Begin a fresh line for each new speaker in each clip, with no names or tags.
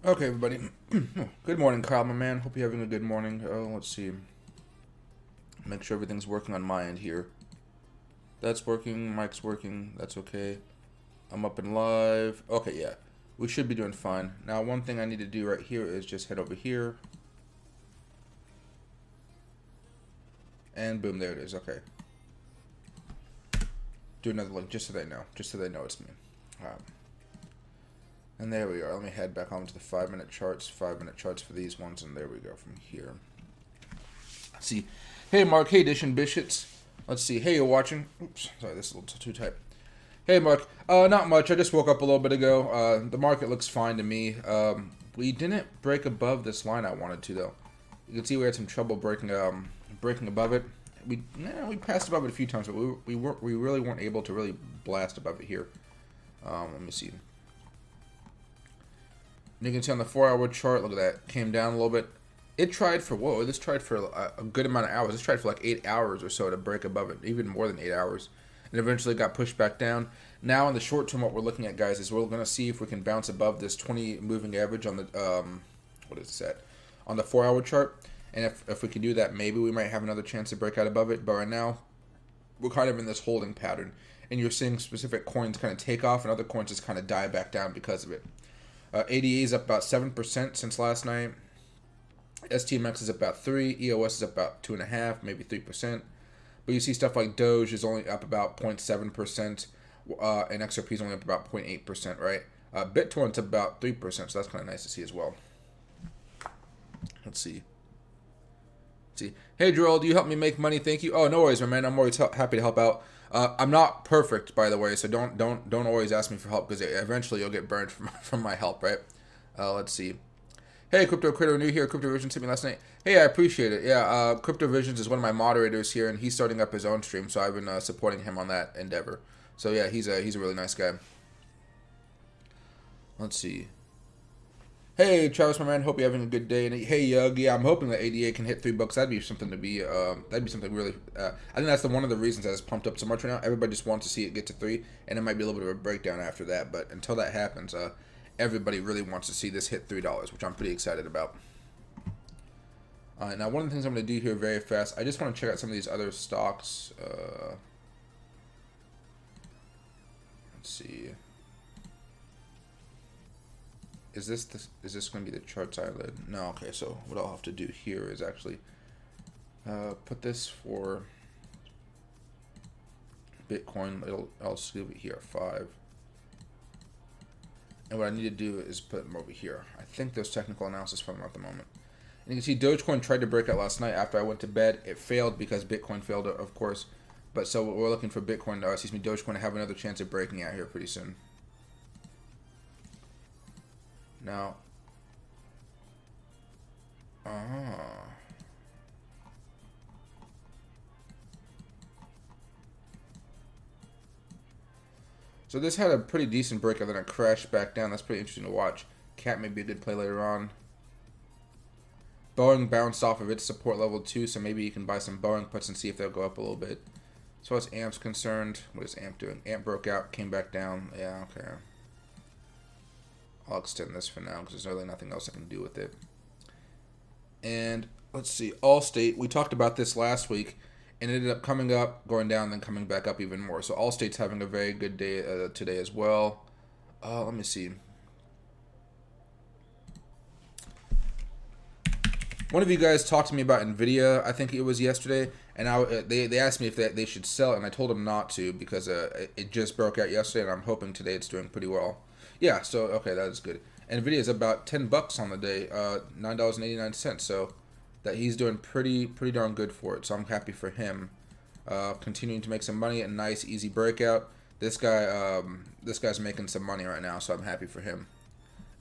Okay, everybody. Good morning, Kyle, my man. Hope you're having a good morning. Let's see. Make sure everything's working on my end here. That's working. Mic's working. That's okay. I'm up and live. Okay, yeah. We should be doing fine. Now, one thing I need to do right here is just head over here. And boom, there it is. Okay. Do another link just so they know. Just so they know it's me. Alright. And there we are. Let me head back on to the 5-minute charts. 5-minute charts for these ones. And there we go from here. Let's see. Hey, Mark. Hey, Edition Bishops. Let's see. Hey, you're watching. Oops. Sorry, this is a little too tight. Hey, Mark. Not much. I just woke up a little bit ago. The market looks fine to me. We didn't break above this line I wanted to, though. You can see we had some trouble breaking above it. We passed above it a few times, but we really weren't able to really blast above it here. Let me see. And you can see on the 4-hour chart, look at that, came down a little bit. It tried for, whoa, this tried for a good amount of hours. This tried for like 8 hours or so to break above it, even more than 8 hours. And eventually got pushed back down. Now in the short term, what we're looking at, guys, is we're going to see if we can bounce above this 20 moving average on the, what is that? On the 4-hour chart. And if we can do that, maybe we might have another chance to break out above it. But right now, we're kind of in this holding pattern. And you're seeing specific coins kind of take off and other coins just kind of die back down because of it. ADA is up about 7% since last night. STMX is about 3%. EOS is about 2.5%, maybe 3%. But you see stuff like Doge is only up about 0.7%. And XRP is only up about 0.8%, right? BitTorrent's up about 3%, so that's kind of nice to see as well. Let's see. Hey, Joel, do you help me make money? Thank you. Oh, no worries, my man. I'm always happy to help out. I'm not perfect, by the way, so don't always ask me for help because eventually you'll get burned from my help, right? Let's see. Hey, Crypto Critter, new here. Crypto Vision sent me last night. Hey, I appreciate it. Yeah, Crypto Visions is one of my moderators here, and he's starting up his own stream, so I've been supporting him on that endeavor. So yeah, he's a really nice guy. Let's see. Hey, Travis, my man. Hope you're having a good day. And hey, Yug. Yeah, I'm hoping that ADA can hit $3. That'd be something to be. That'd be something really. I think that's one of the reasons that it's pumped up so much right now. Everybody just wants to see it get to 3, and it might be a little bit of a breakdown after that. But until that happens, everybody really wants to see this hit $3, which I'm pretty excited about. All right, now one of the things I'm going to do here very fast. I just want to check out some of these other stocks. Let's see. Is this going to be the charts eyelid? No, okay, so what I'll have to do here is actually put this for Bitcoin. I'll just leave it here at 5. And what I need to do is put them over here. I think there's technical analysis from them at the moment. And you can see Dogecoin tried to break out last night after I went to bed. It failed because Bitcoin failed, of course. But so we're looking for Dogecoin to have another chance of breaking out here pretty soon. Now, so this had a pretty decent breakout, then it crashed back down. That's pretty interesting to watch. Cat may be a good play later on. Boeing bounced off of its support level too, so maybe you can buy some Boeing puts and see if they'll go up a little bit. As far as AMP's concerned, what is AMP doing? AMP broke out, came back down. Yeah, okay. I'll extend this for now because there's really nothing else I can do with it. And let's see, Allstate. We talked about this last week, and it ended up coming up, going down, then coming back up even more. So Allstate's having a very good day today as well. Let me see. One of you guys talked to me about NVDA. I think it was yesterday, and they asked me if they should sell it, and I told them not to because it just broke out yesterday, and I'm hoping today it's doing pretty well. Yeah, so okay, that is good. NVIDIA is about $10 on the day, $9.89. So that he's doing pretty darn good for it. So I'm happy for him. Continuing to make some money, a nice easy breakout. This guy's making some money right now, so I'm happy for him.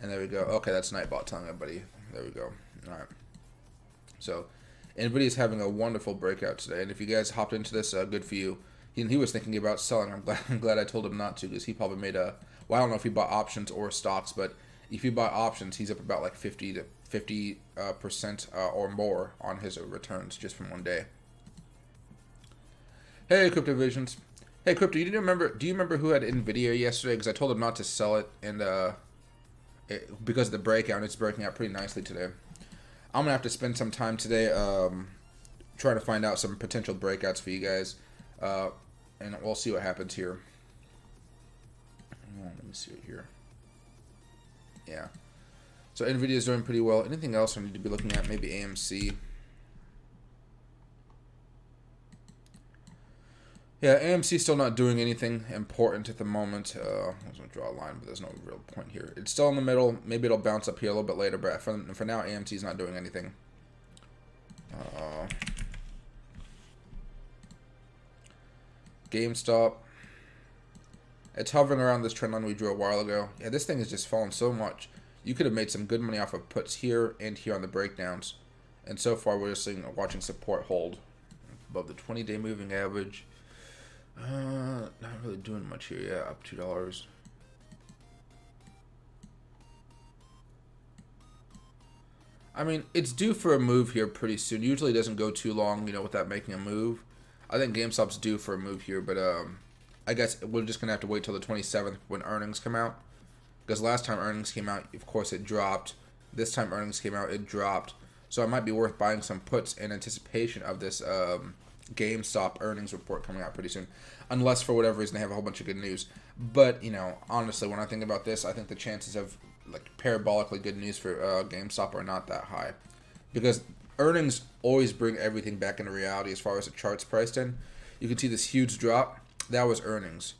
And there we go. Okay, that's Nightbot telling everybody. There we go. All right. So NVIDIA is having a wonderful breakout today, and if you guys hopped into this, good for you. He was thinking about selling. I'm glad I told him not to because he probably made a. Well, I don't know if he bought options or stocks, but if he bought options, he's up about like 50% or more on his returns just from one day. Hey, Crypto Visions. Hey, Crypto, do you remember who had NVIDIA yesterday? Because I told him not to sell it, and because of the breakout. It's breaking out pretty nicely today. I'm gonna have to spend some time today trying to find out some potential breakouts for you guys, and we'll see what happens here. Let me see it here. Yeah. So NVIDIA is doing pretty well. Anything else I need to be looking at? Maybe AMC. Yeah, AMC still not doing anything important at the moment. I was going to draw a line, but there's no real point here. It's still in the middle. Maybe it'll bounce up here a little bit later, but for now, AMC is not doing anything. GameStop. It's hovering around this trend line we drew a while ago. Yeah, this thing has just fallen so much. You could have made some good money off of puts here and here on the breakdowns. And so far, we're just watching support hold above the 20-day moving average. Not really doing much here. Yeah, up $2. I mean, it's due for a move here pretty soon. Usually it doesn't go too long, without making a move. I think GameStop's due for a move here, but I guess we're just gonna have to wait till the 27th when earnings come out. Because last time earnings came out, of course, it dropped. This time earnings came out, it dropped. So it might be worth buying some puts in anticipation of this GameStop earnings report coming out pretty soon. Unless, for whatever reason, they have a whole bunch of good news. But, honestly, when I think about this, I think the chances of, parabolically good news for GameStop are not that high. Because earnings always bring everything back into reality as far as the chart's priced in. You can see this huge drop. That was earnings.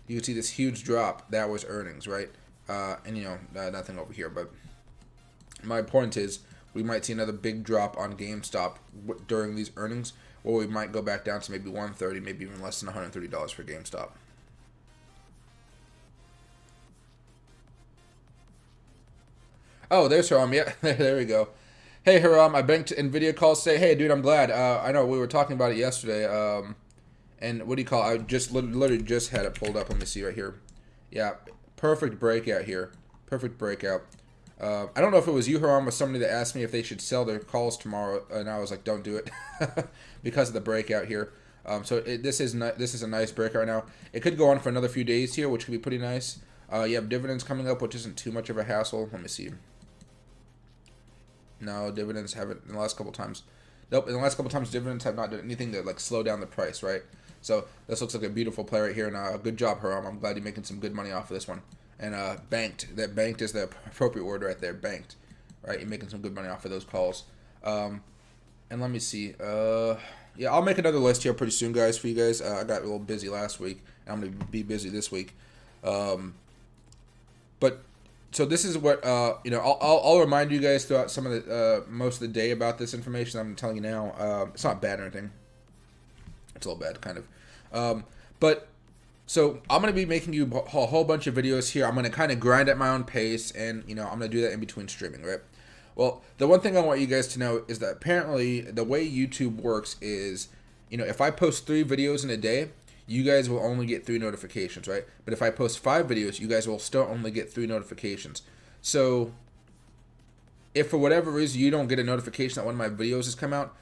You can see this huge drop. That was earnings, right? And, nothing over here. But my point is, we might see another big drop on GameStop during these earnings, or we might go back down to maybe $130, maybe even less than $130 for GameStop. Oh, there's Haram. Yeah, there we go. Hey, Haram, I banked NVIDIA calls. Say, hey, dude, I'm glad. I know we were talking about it yesterday. And what do you call it? I just literally just had it pulled up. Let me see right here. Yeah, perfect breakout here. Perfect breakout. I don't know if it was you, Haram, or somebody that asked me if they should sell their calls tomorrow, and I was like, don't do it because of the breakout here. This is a nice breakout now. It could go on for another few days here, which could be pretty nice. You have dividends coming up, which isn't too much of a hassle. Let me see. No, dividends haven't in the last couple times. Nope, in the last couple times, dividends have not done anything to slow down the price, right? So this looks like a beautiful play right here, and good job, Haram. I'm glad you're making some good money off of this one. And banked. That banked is the appropriate word right there. Banked. Right? You're making some good money off of those calls. And let me see. Yeah, I'll make another list here pretty soon, guys, for you guys. I got a little busy last week, and I'm going to be busy this week. But so this is what I'll remind you guys throughout some of the most of the day about this information I'm telling you now. It's not bad or anything. It's a little bad, kind of. So I'm going to be making you a whole bunch of videos here. I'm going to kind of grind at my own pace, and, I'm going to do that in between streaming, right? Well, the one thing I want you guys to know is that apparently the way YouTube works is, if I post 3 videos in a day, you guys will only get 3 notifications, right? But if I post 5 videos, you guys will still only get 3 notifications. So if for whatever reason you don't get a notification that one of my videos has come out,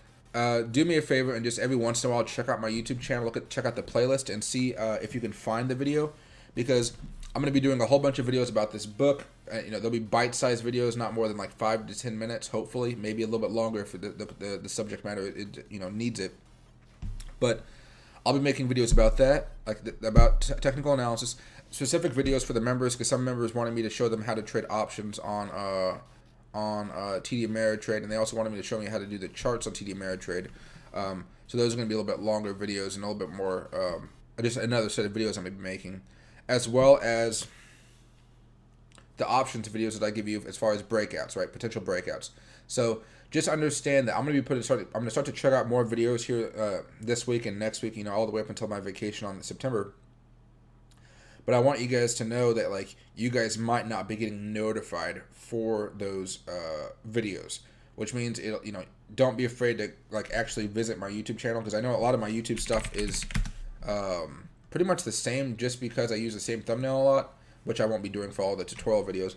do me a favor and just every once in a while check out my YouTube channel, check out the playlist and see if you can find the video, because I'm going to be doing a whole bunch of videos about this book. There'll be bite-sized videos, not more than 5 to 10 minutes, hopefully, maybe a little bit longer if the subject matter needs it. But I'll be making videos about that, about technical analysis, specific videos for the members, because some members wanted me to show them how to trade options on TD Ameritrade, and they also wanted me to show me how to do the charts on TD Ameritrade. So those are going to be a little bit longer videos and a little bit more, just another set of videos I'm going to be making, as well as the options videos that I give you as far as breakouts, right? Potential breakouts. So just understand that I'm going to start to check out more videos here this week and next week, all the way up until my vacation on September. But I want you guys to know that you guys might not be getting notified for those videos, which means don't be afraid to actually visit my YouTube channel, because I know a lot of my YouTube stuff is pretty much the same, just because I use the same thumbnail a lot, which I won't be doing for all the tutorial videos.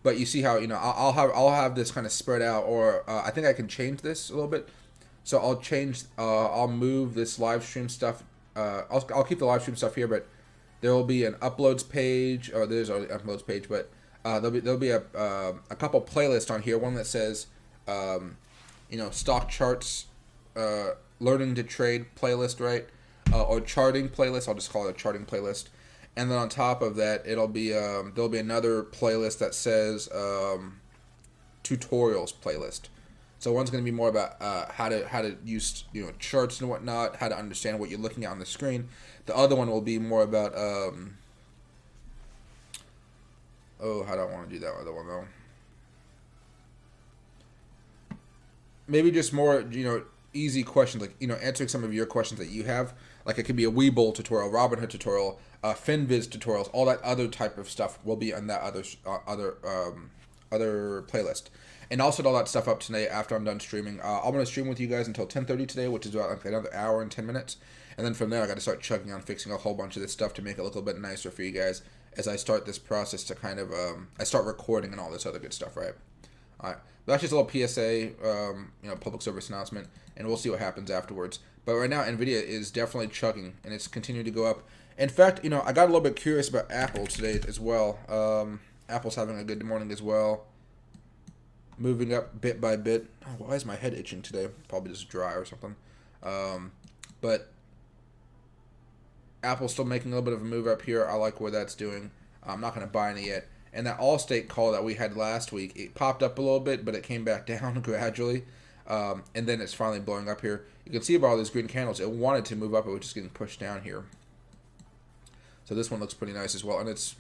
But you see how I'll have this kind of spread out, or I think I can change this a little bit. So I'll move this live stream stuff. I'll keep the live stream stuff here, but There will be an uploads page. Oh, there's already an uploads page, but there'll be a couple playlists on here. One that says, stock charts, learning to trade playlist, right? Or charting playlist. I'll just call it a charting playlist. And then on top of that, there'll be another playlist that says tutorials playlist. So one's going to be more about how to use charts and whatnot, how to understand what you're looking at on the screen. The other one will be more about how do I want to do that other one though? Maybe just more easy questions, like answering some of your questions that you have. Like it could be a Webull tutorial, Robinhood tutorial, FinViz tutorials, all that other type of stuff will be on that other playlist. And I'll set all that stuff up today after I'm done streaming. I'm going to stream with you guys until 10:30 today, which is about like another hour and 10 minutes. And then from there, I got to start chugging on fixing a whole bunch of this stuff to make it look a little bit nicer for you guys as I start this process to kind of, I start recording and all this other good stuff, right? All right. But that's just a little PSA, public service announcement, and we'll see what happens afterwards. But right now, NVIDIA is definitely chugging, and it's continuing to go up. In fact, I got a little bit curious about Apple today as well. Apple's having a good morning as well. Moving up bit by bit. Oh, why is my head itching today? Probably just dry or something. But Apple's still making a little bit of a move up here. I like what that's doing. I'm not going to buy any yet. And that Allstate call that we had last week, it popped up a little bit, but it came back down gradually. And then it's finally blowing up here. You can see about all these green candles. It wanted to move up. It was just getting pushed down here. So this one looks pretty nice as well. And it's...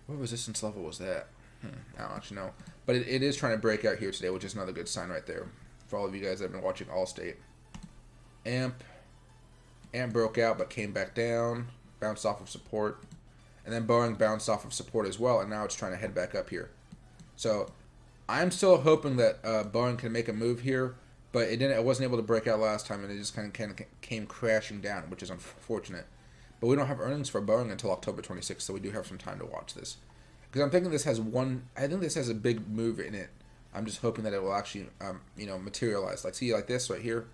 what resistance level was that? I don't actually know. But it is trying to break out here today, which is another good sign right there for all of you guys that have been watching Allstate. AMP broke out but came back down, bounced off of support, and then Boeing bounced off of support as well, and now it's trying to head back up here. So I'm still hoping that Boeing can make a move here, but it wasn't able to break out last time, and it just kind of came crashing down, which is unfortunate. But we don't have earnings for Boeing until October 26th, so we do have some time to watch this. Because I'm thinking this has a big move in it. I'm just hoping that it will actually, materialize. Like, see, like this right here.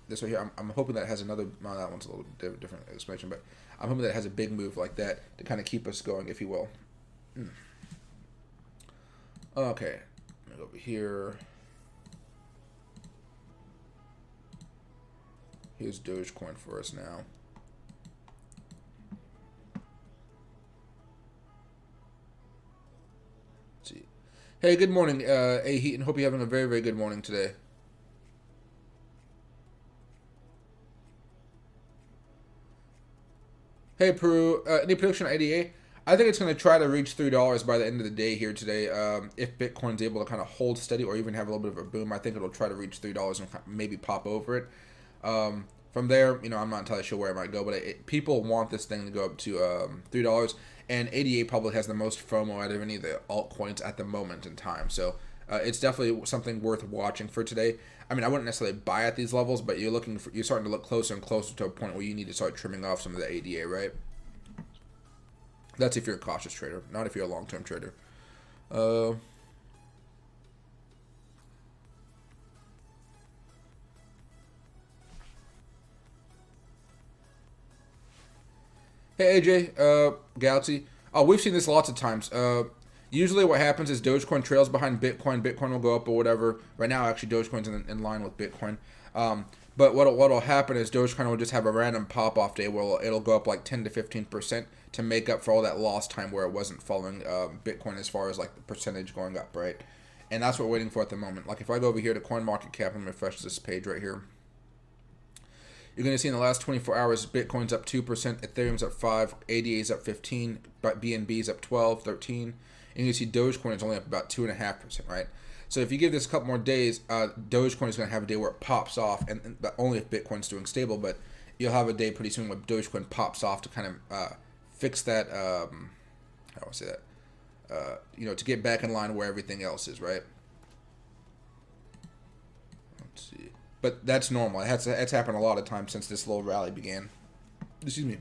This right here. I'm hoping that it has another. Well, that one's a little different explanation, but I'm hoping that it has a big move like that to kind of keep us going, if you will. Okay, let me go over here. Here's Dogecoin for us now. Hey, good morning, A Heat, and hope you're having a very, very good morning today. Hey, Peru, any prediction on ADA? I think it's going to try to reach $3 by the end of the day here today. If Bitcoin's able to kind of hold steady or even have a little bit of a boom, I think it'll try to reach $3 and maybe pop over it. From there, I'm not entirely sure where it might go, but people want this thing to go up to $3. And ADA probably has the most FOMO out of any of the altcoins at the moment in time. So it's definitely something worth watching for today. I mean, I wouldn't necessarily buy at these levels, but you're starting to look closer and closer to a point where you need to start trimming off some of the ADA, right? That's if you're a cautious trader, not if you're a long-term trader. Hey AJ, Galaxy. Oh, we've seen this lots of times. Usually what happens is Dogecoin trails behind Bitcoin. Bitcoin will go up or whatever. Right now, actually, Dogecoin's in line with Bitcoin. But what'll happen is Dogecoin will just have a random pop-off day where it'll go up like 10 to 15% to make up for all that lost time where it wasn't following Bitcoin as far as like the percentage going up, right? And that's what we're waiting for at the moment. Like if I go over here to CoinMarketCap and refresh this page right here, you're going to see in the last 24 hours, Bitcoin's up 2%, Ethereum's up 5%, ADA's up 15%, BNB's up 12%, 13%, and you see Dogecoin is only up about 2.5%, right? So if you give this a couple more days, Dogecoin is going to have a day where it pops off, and only if Bitcoin's doing stable, but you'll have a day pretty soon where Dogecoin pops off to kind of fix that, how do I say that, to get back in line where everything else is, right? Let's see. But that's normal. It's happened a lot of times since this little rally began. Excuse me.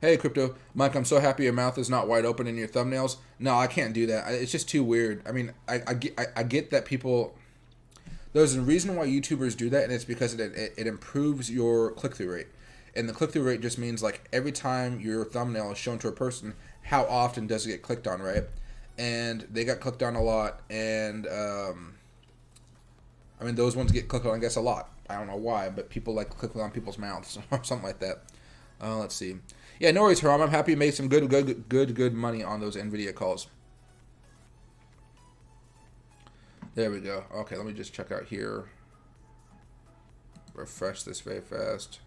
Hey, Crypto. Mike, I'm so happy your mouth is not wide open in your thumbnails. No, I can't do that. It's just too weird. I mean, I get that people... There's a reason why YouTubers do that, and it's because it improves your click-through rate. And the click-through rate just means like every time your thumbnail is shown to a person, how often does it get clicked on, right? And they got clicked on a lot, and I mean, those ones get clicked on, I guess, a lot. I don't know why, but people like clicking on people's mouths or something like that. Let's see. Yeah, no worries, Haram. I'm happy you made some good money on those NVIDIA calls. There we go. Okay, let me just check out here. Refresh this very fast.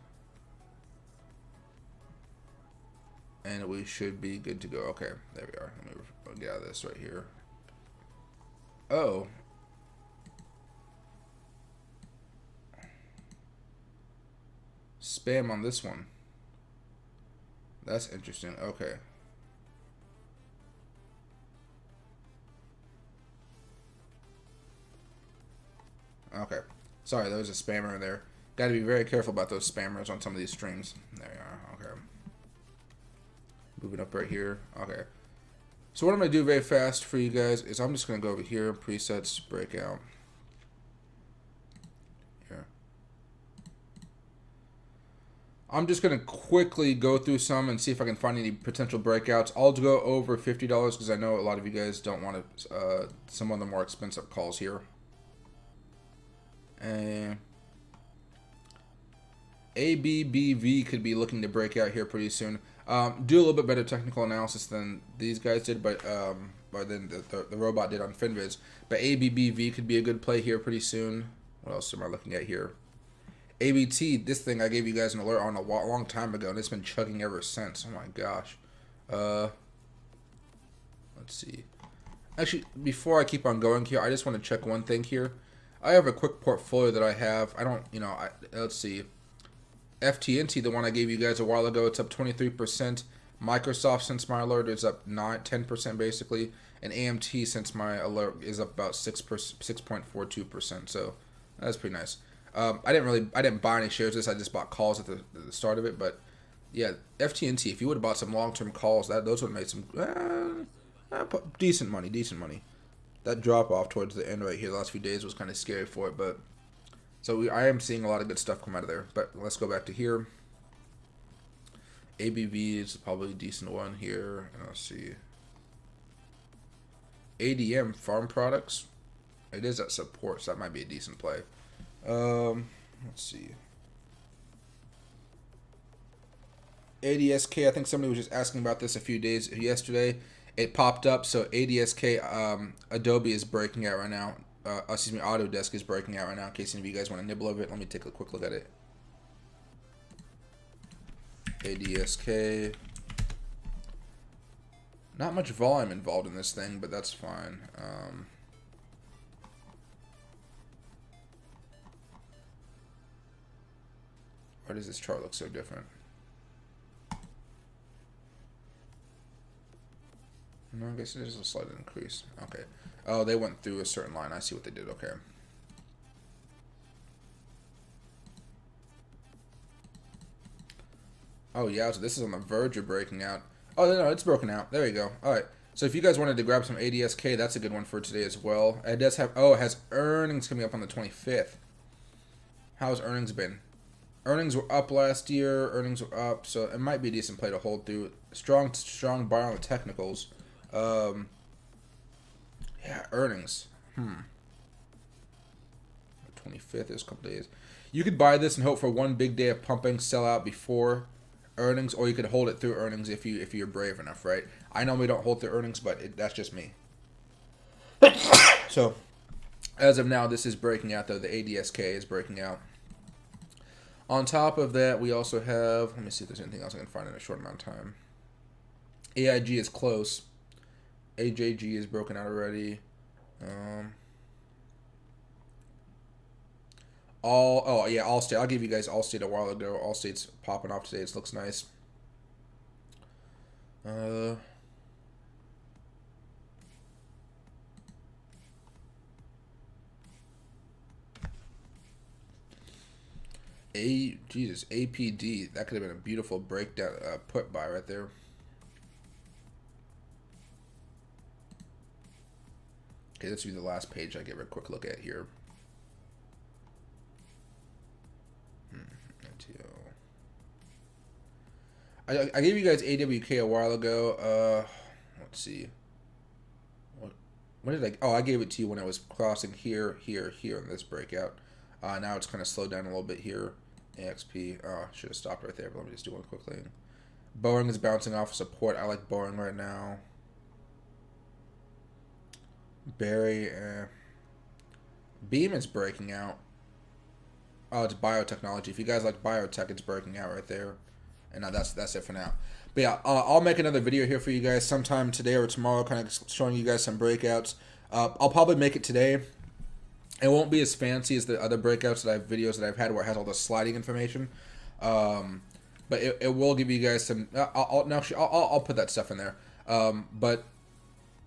And we should be good to go. Okay, there we are. Let me get out of this right here. Oh. Spam on this one. That's interesting. Okay. Okay. Sorry, there was a spammer in there. Got to be very careful about those spammers on some of these streams. There you are. Okay. Moving up right here. Okay. So what I'm going to do very fast for you guys is I'm just going to go over here, presets, breakout. Here. I'm just going to quickly go through some and see if I can find any potential breakouts. I'll go over $50 because I know a lot of you guys don't want some of the more expensive calls here. And ABBV could be looking to break out here pretty soon. Do a little bit better technical analysis than these guys did, but or than the robot did on FinViz. But ABBV could be a good play here pretty soon. What else am I looking at here? ABT, this thing I gave you guys an alert on a long time ago, and it's been chugging ever since. Oh my gosh. Let's see. Actually, before I keep on going here, I just want to check one thing here. I have a quick portfolio that I have. I don't, let's see. FTNT, the one I gave you guys a while ago, it's up 23%. Microsoft, since my alert, is up 10% basically. And AMT, since my alert, is up about 6.42%. So that's pretty nice. I didn't buy any shares of this. I just bought calls at the start of it. But yeah, FTNT, if you would have bought some long-term calls, those would have made some decent money. That drop off towards the end right here, the last few days, was kind of scary for it, but so I am seeing a lot of good stuff come out of there. But let's go back to here. ABV is probably a decent one here. And let's see. ADM Farm Products. It is at support, so that might be a decent play. Let's see. ADSK, I think somebody was just asking about this a few days yesterday. It popped up, so ADSK, Adobe is breaking out right now. Autodesk is breaking out right now. In case any of you guys want to nibble over it, let me take a quick look at it. ADSK. Not much volume involved in this thing, but that's fine. Why does this chart look so different? No, I guess it is a slight increase. Okay. Oh, they went through a certain line. I see what they did. Okay. Oh, yeah. So this is on the verge of breaking out. Oh, no, it's broken out. There you go. All right. So if you guys wanted to grab some ADSK, that's a good one for today as well. It does have... Oh, it has earnings coming up on the 25th. How's earnings been? Earnings were up last year. Earnings were up. So it might be a decent play to hold through. Strong buy on the technicals. Yeah, earnings. The 25th is a couple days. You could buy this and hope for one big day of pumping, sell out before earnings, or you could hold it through earnings if you're brave enough, right? I normally don't hold through earnings, but that's just me. So, as of now, this is breaking out, though. The ADSK is breaking out. On top of that, we also have... Let me see if there's anything else I can find in a short amount of time. AIG is close. AJG is broken out already. Allstate. I'll give you guys Allstate a while ago. Allstate's popping off today. It looks nice. APD. That could have been a beautiful breakdown put buy right there. Okay, this will be the last page I give a quick look at here. I gave you guys AWK a while ago. Let's see. When did I? Oh, I gave it to you when I was crossing here in this breakout. Now it's kind of slowed down a little bit here. AXP. Oh, should have stopped right there, but let me just do one quickly. Boeing is bouncing off of support. I like Boeing right now. Barry. Beam is breaking out. Oh, it's biotechnology. If you guys like biotech, it's breaking out right there. And that's it for now. But yeah, I'll make another video here for you guys sometime today or tomorrow, kind of showing you guys some breakouts. I'll probably make it today. It won't be as fancy as the other breakouts videos that I've had where it has all the sliding information. But it will give you guys some. I'll put that stuff in there. But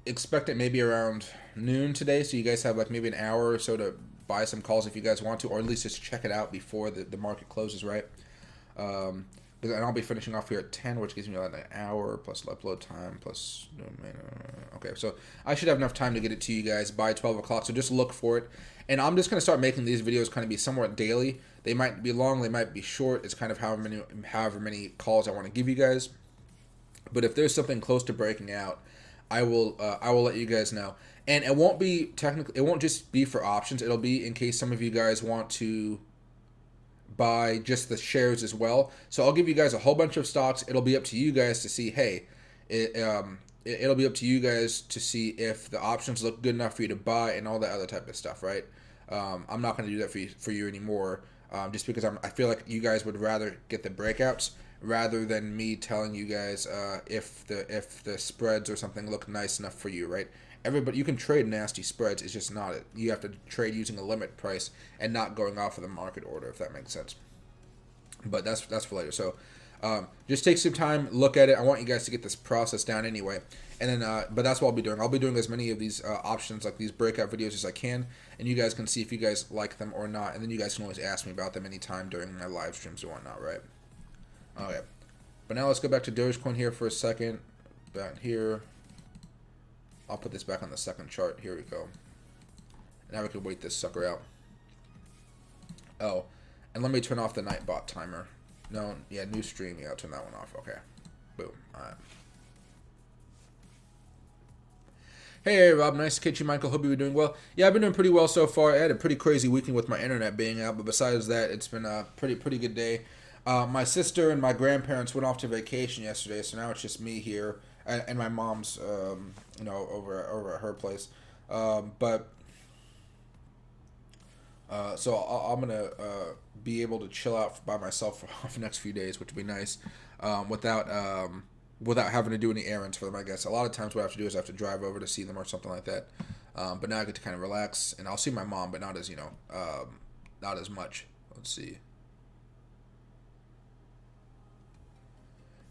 expect it maybe around noon today, so you guys have like maybe an hour or so to buy some calls if you guys want to, or at least just check it out before the market closes, right? And I'll be finishing off here at 10, which gives me like an hour plus upload time plus. Okay, so I should have enough time to get it to you guys by 12 o'clock. So just look for it, and I'm just gonna start making these videos kind of be somewhat daily. They might be long, they might be short. It's kind of however many calls I want to give you guys. But if there's something close to breaking out, I will let you guys know. And it won't be technically. It won't just be for options. It'll be in case some of you guys want to buy just the shares as well. So I'll give you guys a whole bunch of stocks. It'll be up to you guys to see, hey, it'll be up to you guys to see if the options look good enough for you to buy and all that other type of stuff, right? I'm not going to do that for you anymore, just because I feel like you guys would rather get the breakouts rather than me telling you guys if the spreads or something look nice enough for you, right? Everybody, you can trade nasty spreads. It's just not it. You have to trade using a limit price and not going off of the market order, if that makes sense. But that's for later. So just take some time, look at it. I want you guys to get this process down anyway. And then, but that's what I'll be doing. I'll be doing as many of these options, like these breakout videos, as I can, and you guys can see if you guys like them or not. And then you guys can always ask me about them anytime during my live streams or whatnot, right? Okay. But now let's go back to Dogecoin here for a second. Back here. I'll put this back on the second chart. Here we go. Now we can wait this sucker out. Oh, and let me turn off the Nightbot timer. No, yeah, new stream. Yeah, I'll turn that one off. Okay. Boom. All right. Hey, Rob. Nice to catch you, Michael. Hope you were doing well. Yeah, I've been doing pretty well so far. I had a pretty crazy weekend with my internet being out, but besides that, it's been a pretty good day. My sister and my grandparents went off to vacation yesterday, so now it's just me here. And my mom's, over at her place. So I'm going to be able to chill out by myself for the next few days, which would be nice, without having to do any errands for them, I guess. A lot of times what I have to do is I have to drive over to see them or something like that. But now I get to kind of relax, and I'll see my mom, but not as, not as much. Let's see.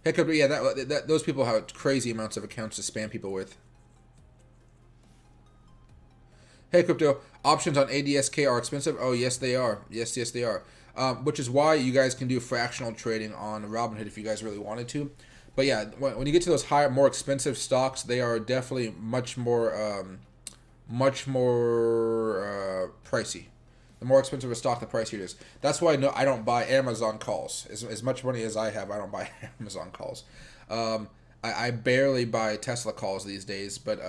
Hiccup, yeah, that those people have crazy amounts of accounts to spam people with. Hey, crypto, options on ADSK are expensive? Oh, yes, they are. Yes, they are. Which is why you guys can do fractional trading on Robinhood if you guys really wanted to. But yeah, when you get to those higher, more expensive stocks, they are definitely much more pricey. The more expensive a stock, the pricier it is. That's why I don't buy Amazon calls. As much money as I have, I don't buy Amazon calls. I barely buy Tesla calls these days, but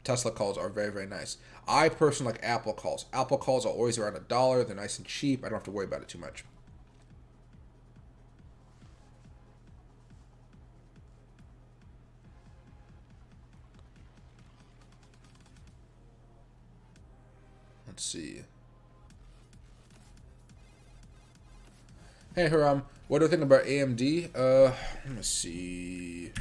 Tesla calls are very, very nice. I personally like Apple calls. Apple calls are always around $1. They're nice and cheap. I don't have to worry about it too much. Let's see. Hey, Haram, what do you think about AMD? Let me see.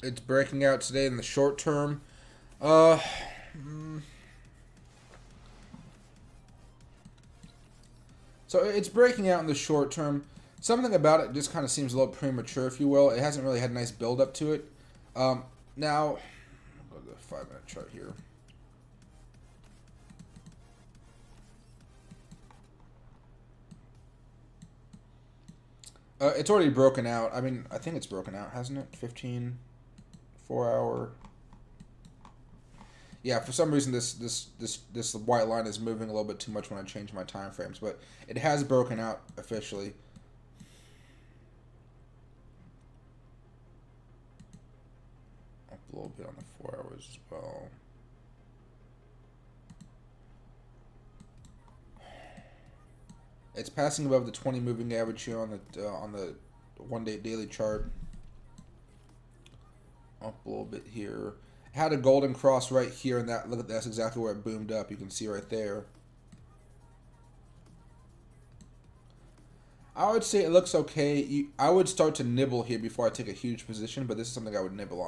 It's breaking out today in the short term. So it's breaking out in the short term. Something about it just kind of seems a little premature, if you will. It hasn't really had a nice build up to it. Now, I'll go to the 5-minute chart here. It's already broken out. I mean, I think it's broken out, hasn't it? 15, 4 hour. Yeah, for some reason this white line is moving a little bit too much when I change my time frames, but it has broken out officially. Up a little bit on the 4 hours as well. It's passing above the 20 moving average here on the 1-day daily chart. Up a little bit here. Had a golden cross right here, and that, look at that's exactly where it boomed up. You can see right there. I would say it looks okay. I would start to nibble here before I take a huge position, but this is something I would nibble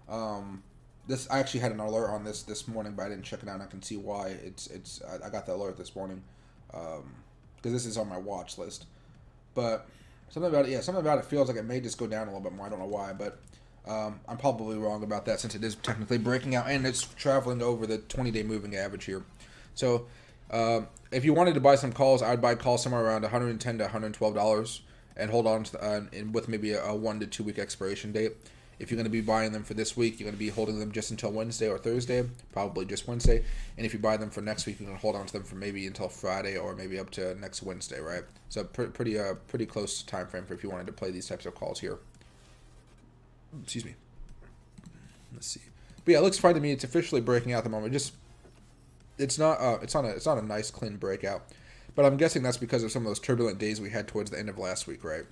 on. This I actually had an alert on this morning, but I didn't check it out, and I can see why. I got the alert this morning because this is on my watch list. But something about it feels like it may just go down a little bit more. I don't know why, but I'm probably wrong about that since it is technically breaking out and it's traveling over the 20-day moving average here. So if you wanted to buy some calls, I'd buy calls somewhere around $110 to $112 and hold on to with maybe a 1 to 2 week expiration date. If you're going to be buying them for this week, you're going to be holding them just until Wednesday or Thursday, probably just Wednesday. And if you buy them for next week, you're going to hold on to them for maybe until Friday or maybe up to next Wednesday, right? So pretty close time frame for if you wanted to play these types of calls here. Excuse me. Let's see. But yeah, it looks fine to me. It's officially breaking out at the moment. It's not a nice clean breakout. But I'm guessing that's because of some of those turbulent days we had towards the end of last week, right?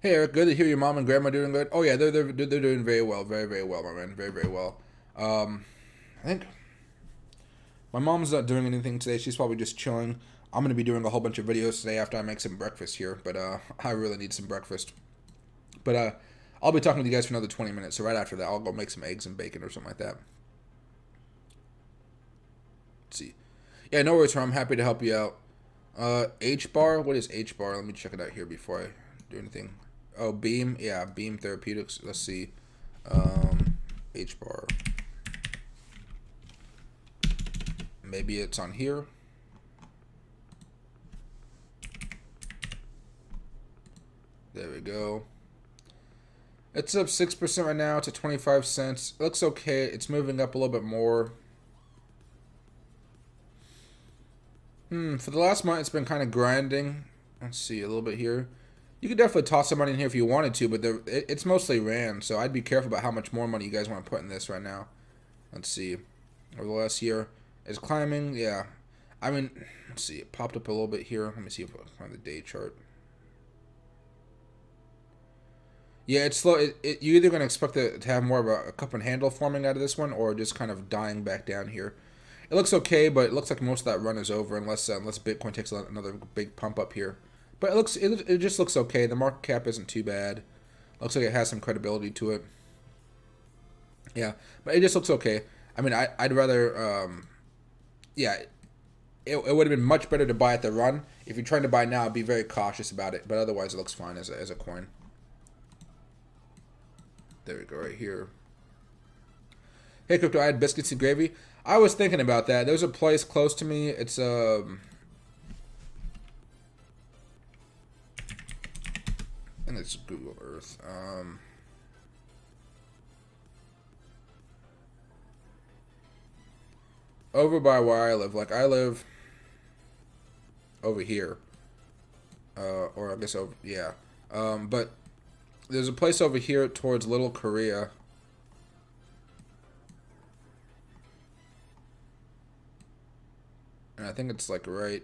Hey Eric, good to hear your mom and grandma doing good. Oh yeah, they're doing very well, very well, my man, very well. I think my mom's not doing anything today. She's probably just chilling. I'm gonna be doing a whole bunch of videos today after I make some breakfast here, but I really need some breakfast. But I'll be talking to you guys for another 20 minutes. So right after that, I'll go make some eggs and bacon or something like that. Let's see. Yeah, no worries, I'm happy to help you out. H bar. What is H bar? Let me check it out here before I do anything. Oh, Beam. Yeah, Beam Therapeutics. Let's see. H bar. Maybe it's on here. There we go. It's up 6% right now to 25 cents. It looks okay. It's moving up a little bit more. For the last month, it's been kind of grinding. Let's see a little bit here. You could definitely toss some money in here if you wanted to, but it's mostly ran, so I'd be careful about how much more money you guys want to put in this right now. Let's see. Over the last year, it's climbing. Yeah. I mean, let's see. It popped up a little bit here. Let me see if I can find the day chart. Yeah, it's slow. You're either going to expect it to have more of a cup and handle forming out of this one or just kind of dying back down here. It looks okay, but it looks like most of that run is over unless Bitcoin takes another big pump up here. But it just looks okay. The market cap isn't too bad. Looks like it has some credibility to it. Yeah, but it just looks okay. I mean, I'd rather, yeah, it would have been much better to buy at the run. If you're trying to buy now, be very cautious about it. But otherwise, it looks fine as a coin. There we go, right here. Hey, Crypto, I had biscuits and gravy. I was thinking about that. There's a place close to me. It's, and it's Google Earth. Over by where I live. Like, I live over here. Or I guess over, yeah. But there's a place over here towards Little Korea. And I think it's like right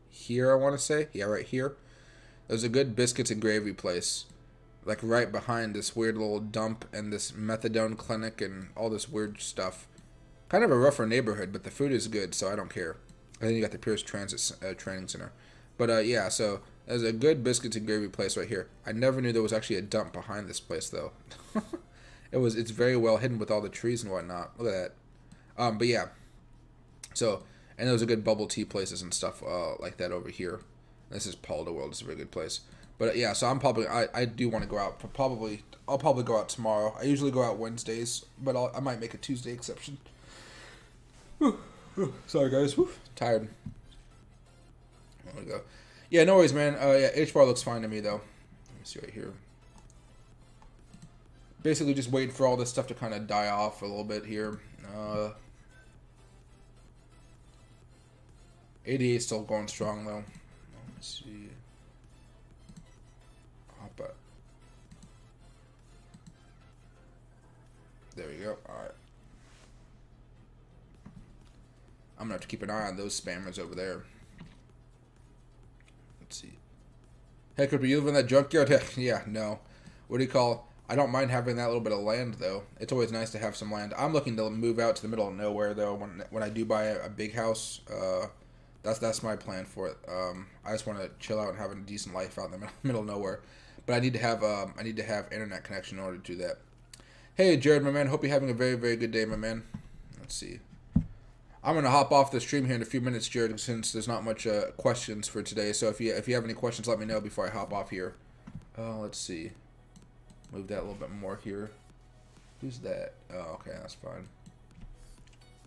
here, I want to say. Yeah, right here. There's a good biscuits and gravy place. Like right behind this weird little dump and this methadone clinic and all this weird stuff. Kind of a rougher neighborhood, but the food is good, so I don't care. And then you got the Pierce Transit Training Center. But yeah, so there's a good biscuits and gravy place right here. I never knew there was actually a dump behind this place, though. It's very well hidden with all the trees and whatnot. Look at that. But yeah. So And those are good bubble tea places and stuff like that over here. This is Paul the World. It's a very good place. But yeah, so I do want to go out. I'll probably go out tomorrow. I usually go out Wednesdays, but I might make a Tuesday exception. Sorry guys, tired. There we go. Yeah, no worries, man. Yeah, H-bar looks fine to me though. Let me see right here. Basically just waiting for all this stuff to kind of die off a little bit here. ADA is still going strong though. Let's see. Hop up. There we go. Alright. I'm gonna have to keep an eye on those spammers over there. Let's see. Hey, could you live in that junkyard? Yeah, no. What do you call? I don't mind having that little bit of land though. It's always nice to have some land. I'm looking to move out to the middle of nowhere though. When I do buy a big house, that's my plan for it. I just want to chill out and have a decent life out in the middle of nowhere. But I need to have internet connection in order to do that. Hey Jared, my man. Hope you're having a very, very good day, my man. Let's see. I'm gonna hop off the stream here in a few minutes, Jared, since there's not much questions for today. So if you have any questions, let me know before I hop off here. Let's see. Move that a little bit more here. Who's that? Oh, okay, that's fine.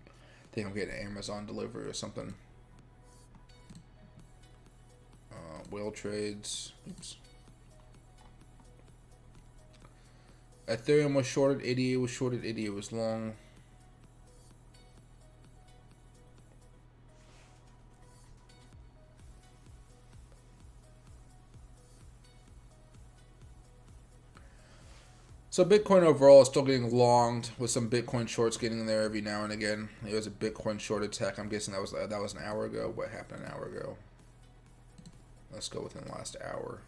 I think I'm getting an Amazon delivery or something. Whale trades. Oops. Ethereum was shorted. ADA was shorted. ADA was long. So Bitcoin overall is still getting longed with some Bitcoin shorts getting in there every now and again. It was a Bitcoin short attack. I'm guessing that was an hour ago. What happened an hour ago? Let's go within the last hour.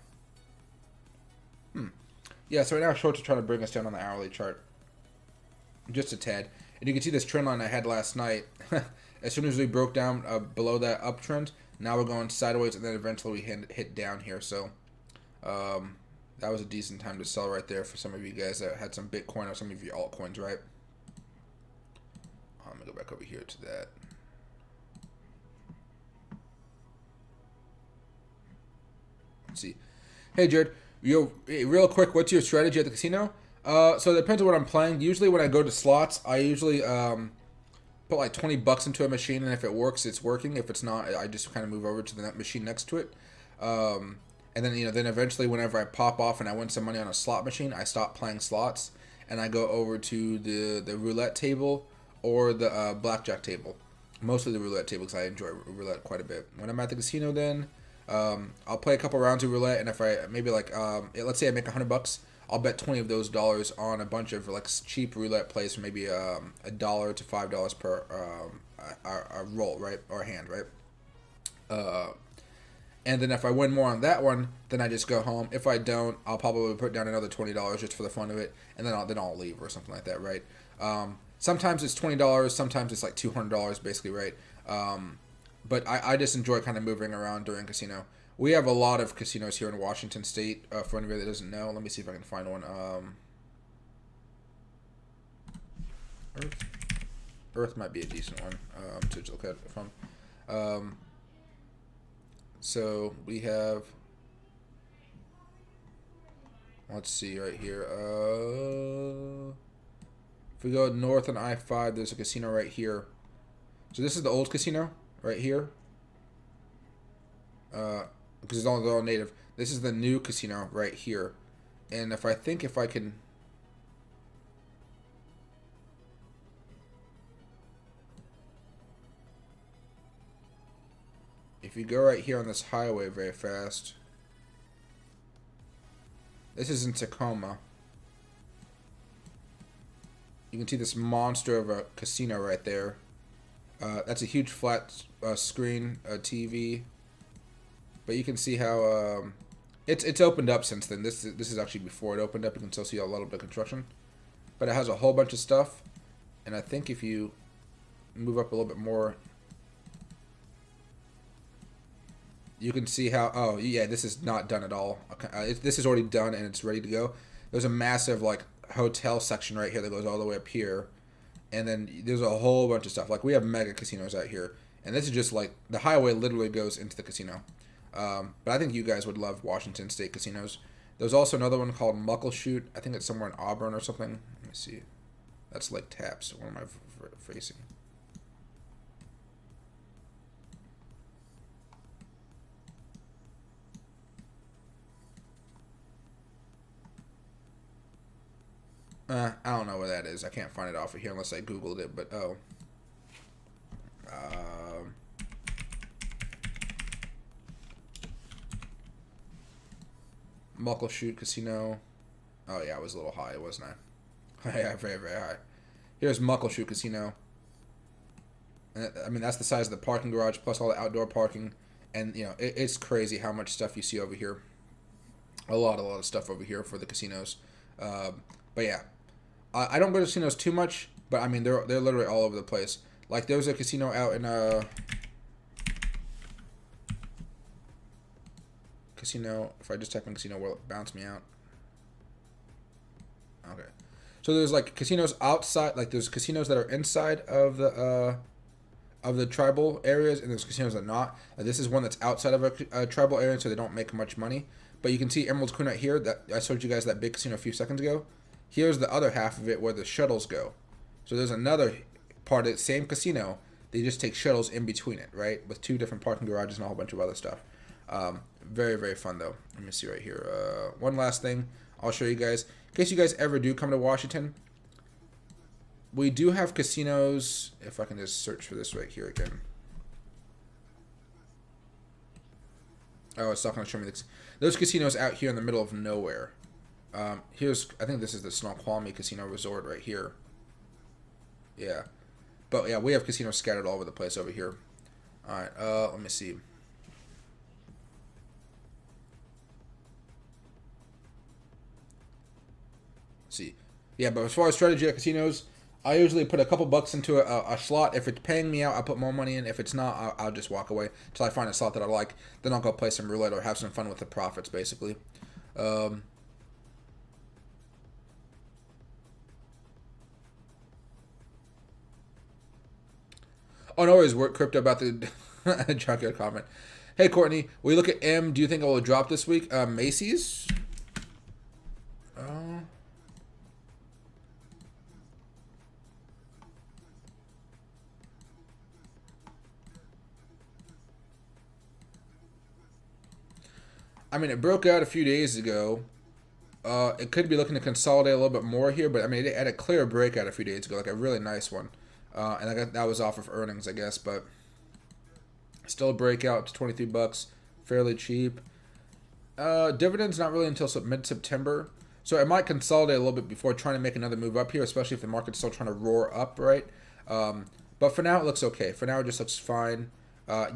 Yeah, so right now shorts are trying to bring us down on the hourly chart. Just a tad. And you can see this trend line I had last night. As soon as we broke down below that uptrend, now we're going sideways and then eventually we hit down here. So that was a decent time to sell right there for some of you guys that had some Bitcoin or some of your altcoins, right? I'm going to go back over here to that. Let's see. Hey, Jared. Real quick, what's your strategy at the casino? So it depends on what I'm playing. Usually when I go to slots, I usually put like 20 bucks into a machine, and if it works, it's working. If it's not, I just kind of move over to the machine next to it. And then, then eventually whenever I pop off and I win some money on a slot machine, I stop playing slots and I go over to the roulette table or the blackjack table. Mostly the roulette table because I enjoy roulette quite a bit. When I'm at the casino then, I'll play a couple rounds of roulette, and if I maybe like let's say I make $100, I'll bet 20 of those dollars on a bunch of like cheap roulette plays for maybe $1 to $5 per a roll, right, or a hand, right. And then if I win more on that one, then I just go home. If I don't, I'll probably put down another $20 just for the fun of it, and then I'll leave or something like that, right? Sometimes it's $20, sometimes it's like $200, basically, right? But I just enjoy kind of moving around during casino. We have a lot of casinos here in Washington State. For anybody that doesn't know, let me see if I can find one. Earth might be a decent one to look at it from. So we have, let's see right here. If we go north on I-5, there's a casino right here. So this is the old casino right here. Because they're all native. This is the new casino right here. And if I can, if you go right here on this highway very fast, this is in Tacoma. You can see this monster of a casino right there. That's a huge flat screen TV. But you can see how it's opened up since then. This is actually before it opened up. You can still see a little bit of construction. But it has a whole bunch of stuff. And I think if you move up a little bit more, you can see how, oh yeah, this is not done at all. This is already done and it's ready to go. There's a massive like hotel section right here that goes all the way up here. And then there's a whole bunch of stuff. Like we have mega casinos out here. And this is just like the highway literally goes into the casino. But I think you guys would love Washington State casinos. There's also another one called Muckleshoot. I think it's somewhere in Auburn or something. Let me see. That's like Taps. What am I facing? I don't know where that is. I can't find it off of here unless I Googled it. But oh, Muckleshoot Casino. Oh yeah, I was a little high, wasn't I? Yeah, very very high. Here's Muckleshoot Casino. And, I mean, that's the size of the parking garage plus all the outdoor parking, and you know it's crazy how much stuff you see over here. A lot of stuff over here for the casinos. But yeah. I don't go to casinos too much, but I mean they're literally all over the place. Like there was a casino out in casino. If I just type in casino, will it bounce me out? Okay. So there's like casinos outside. Like there's casinos that are inside of the tribal areas, and there's casinos that are not. This is one that's outside of a tribal area, so they don't make much money. But you can see Emerald's Queen right here. That I showed you guys that big casino a few seconds ago. Here's the other half of it where the shuttles go. So there's another part of the same casino. They just take shuttles in between it, right? With 2 different parking garages and a whole bunch of other stuff. Very, very fun, though. Let me see right here. One last thing I'll show you guys. In case you guys ever do come to Washington, we do have casinos. If I can just search for this right here again. Oh, it's not going to show me this. Those casinos out here in the middle of nowhere. I think this is the Snoqualmie Casino Resort right here. Yeah. But yeah, we have casinos scattered all over the place over here. Alright, let me see. See. Yeah, but as far as strategy at casinos, I usually put a couple bucks into a slot. If it's paying me out, I'll put more money in. If it's not, I'll just walk away until I find a slot that I like. Then I'll go play some roulette or have some fun with the profits, basically. Oh, no worries. We're crypto about the junkyard comment. Hey, Courtney, we look at M. Do you think it will drop this week? Macy's? I mean, it broke out a few days ago. It could be looking to consolidate a little bit more here, but I mean, it had a clear breakout a few days ago, like a really nice one. And that was off of earnings, I guess, but still a breakout to 23 bucks, fairly cheap. Dividends not really until mid-September, so it might consolidate a little bit before trying to make another move up here, especially if the market's still trying to roar up, right? But for now, it looks okay. For now, it just looks fine.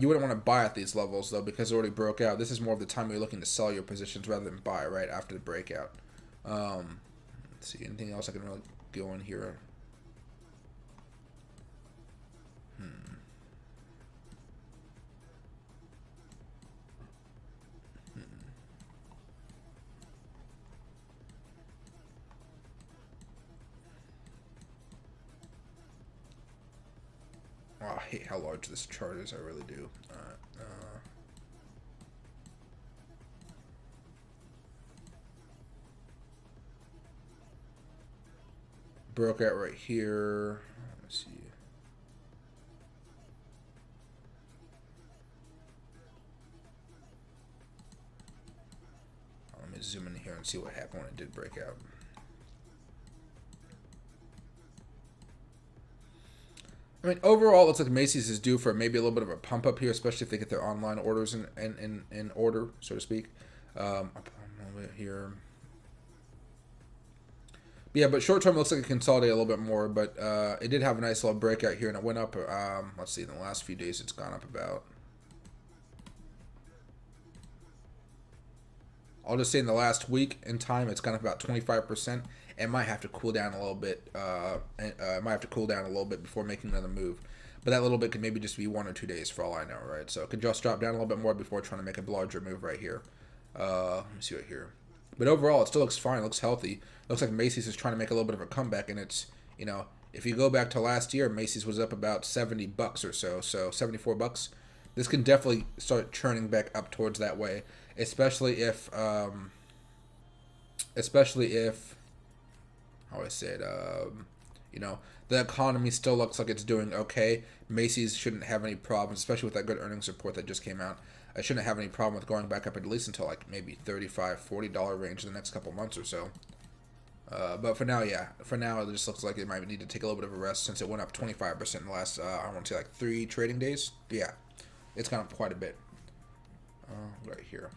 You wouldn't want to buy at these levels, though, because it already broke out. This is more of the time where you're looking to sell your positions rather than buy right after the breakout. Let's see, anything else I can really go in here? Oh, I hate how large this chart is. I really do. Broke out right here. Let's see. Let me zoom in here and see what happened when it did break out. I mean, overall, it looks like Macy's is due for maybe a little bit of a pump up here, especially if they get their online orders in order, so to speak. I'll put a little bit here. But yeah, but short term looks like it consolidated a little bit more, but it did have a nice little breakout here, and it went up. Let's see, in the last few days, it's gone up about. I'll just say in the last week in time, it's gone up about 25%. It might have to cool down a little bit. It might have to cool down a little bit before making another move. But that little bit could maybe just be 1 or 2 days for all I know, right? So it could just drop down a little bit more before trying to make a larger move right here. Let me see right here. But overall, it still looks fine. It looks healthy. It looks like Macy's is trying to make a little bit of a comeback, and it's, you know, If you go back to last year, Macy's was up about $70 or so, so $74. This can definitely start churning back up towards that way, especially if how I say it, you know, the economy still looks like it's doing okay. Macy's shouldn't have any problems, especially with that good earnings report that just came out. I shouldn't have any problem with going back up at least until like maybe $35, $40 range in the next couple months or so. But for now, yeah. For now, it just looks like it might need to take a little bit of a rest since it went up 25% in the last, I want to say like 3 trading days. Yeah, it's gone up quite a bit. Right here.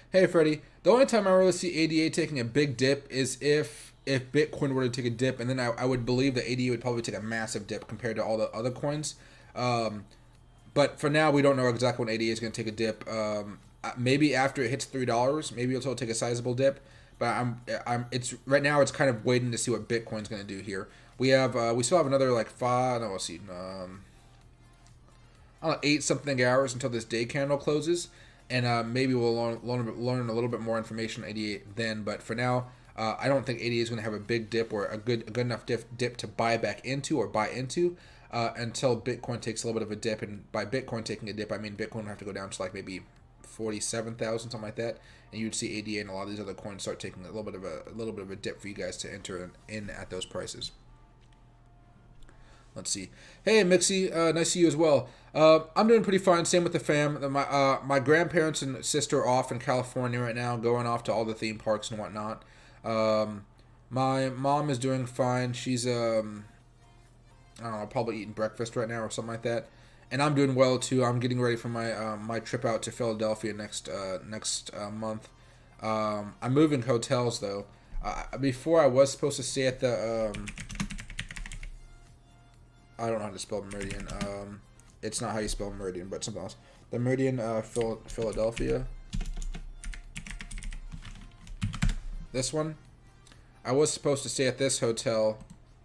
Hey, Freddie. The only time I really see ADA taking a big dip is if Bitcoin were to take a dip, and then I would believe that ADA would probably take a massive dip compared to all the other coins. But for now, we don't know exactly when ADA is going to take a dip. Maybe after it hits $3, maybe it'll take a sizable dip. But it's right now. It's kind of waiting to see what Bitcoin's going to do here. We still have another like 5. No, let's see. I don't know, 8 something hours until this day candle closes. And maybe we'll learn a little bit more information on ADA then. But for now, I don't think ADA is going to have a big dip or a good enough dip to buy back into or buy into until Bitcoin takes a little bit of a dip. And by Bitcoin taking a dip, I mean Bitcoin will have to go down to like maybe 47,000, something like that. And you'd see ADA and a lot of these other coins start taking a little bit of a dip for you guys to enter in at those prices. Let's see. Hey, Mixie. Nice to see you as well. I'm doing pretty fine. Same with the fam. My grandparents and sister are off in California right now, going off to all the theme parks and whatnot. My mom is doing fine. She's, I don't know, probably eating breakfast right now or something like that. And I'm doing well, too. I'm getting ready for my trip out to Philadelphia next month. I'm moving hotels, though. Before I was supposed to stay at the... I don't know how to spell Meridian. It's not how you spell Meridian, but something else. The Meridian, Philadelphia. This one. I was supposed to stay at this hotel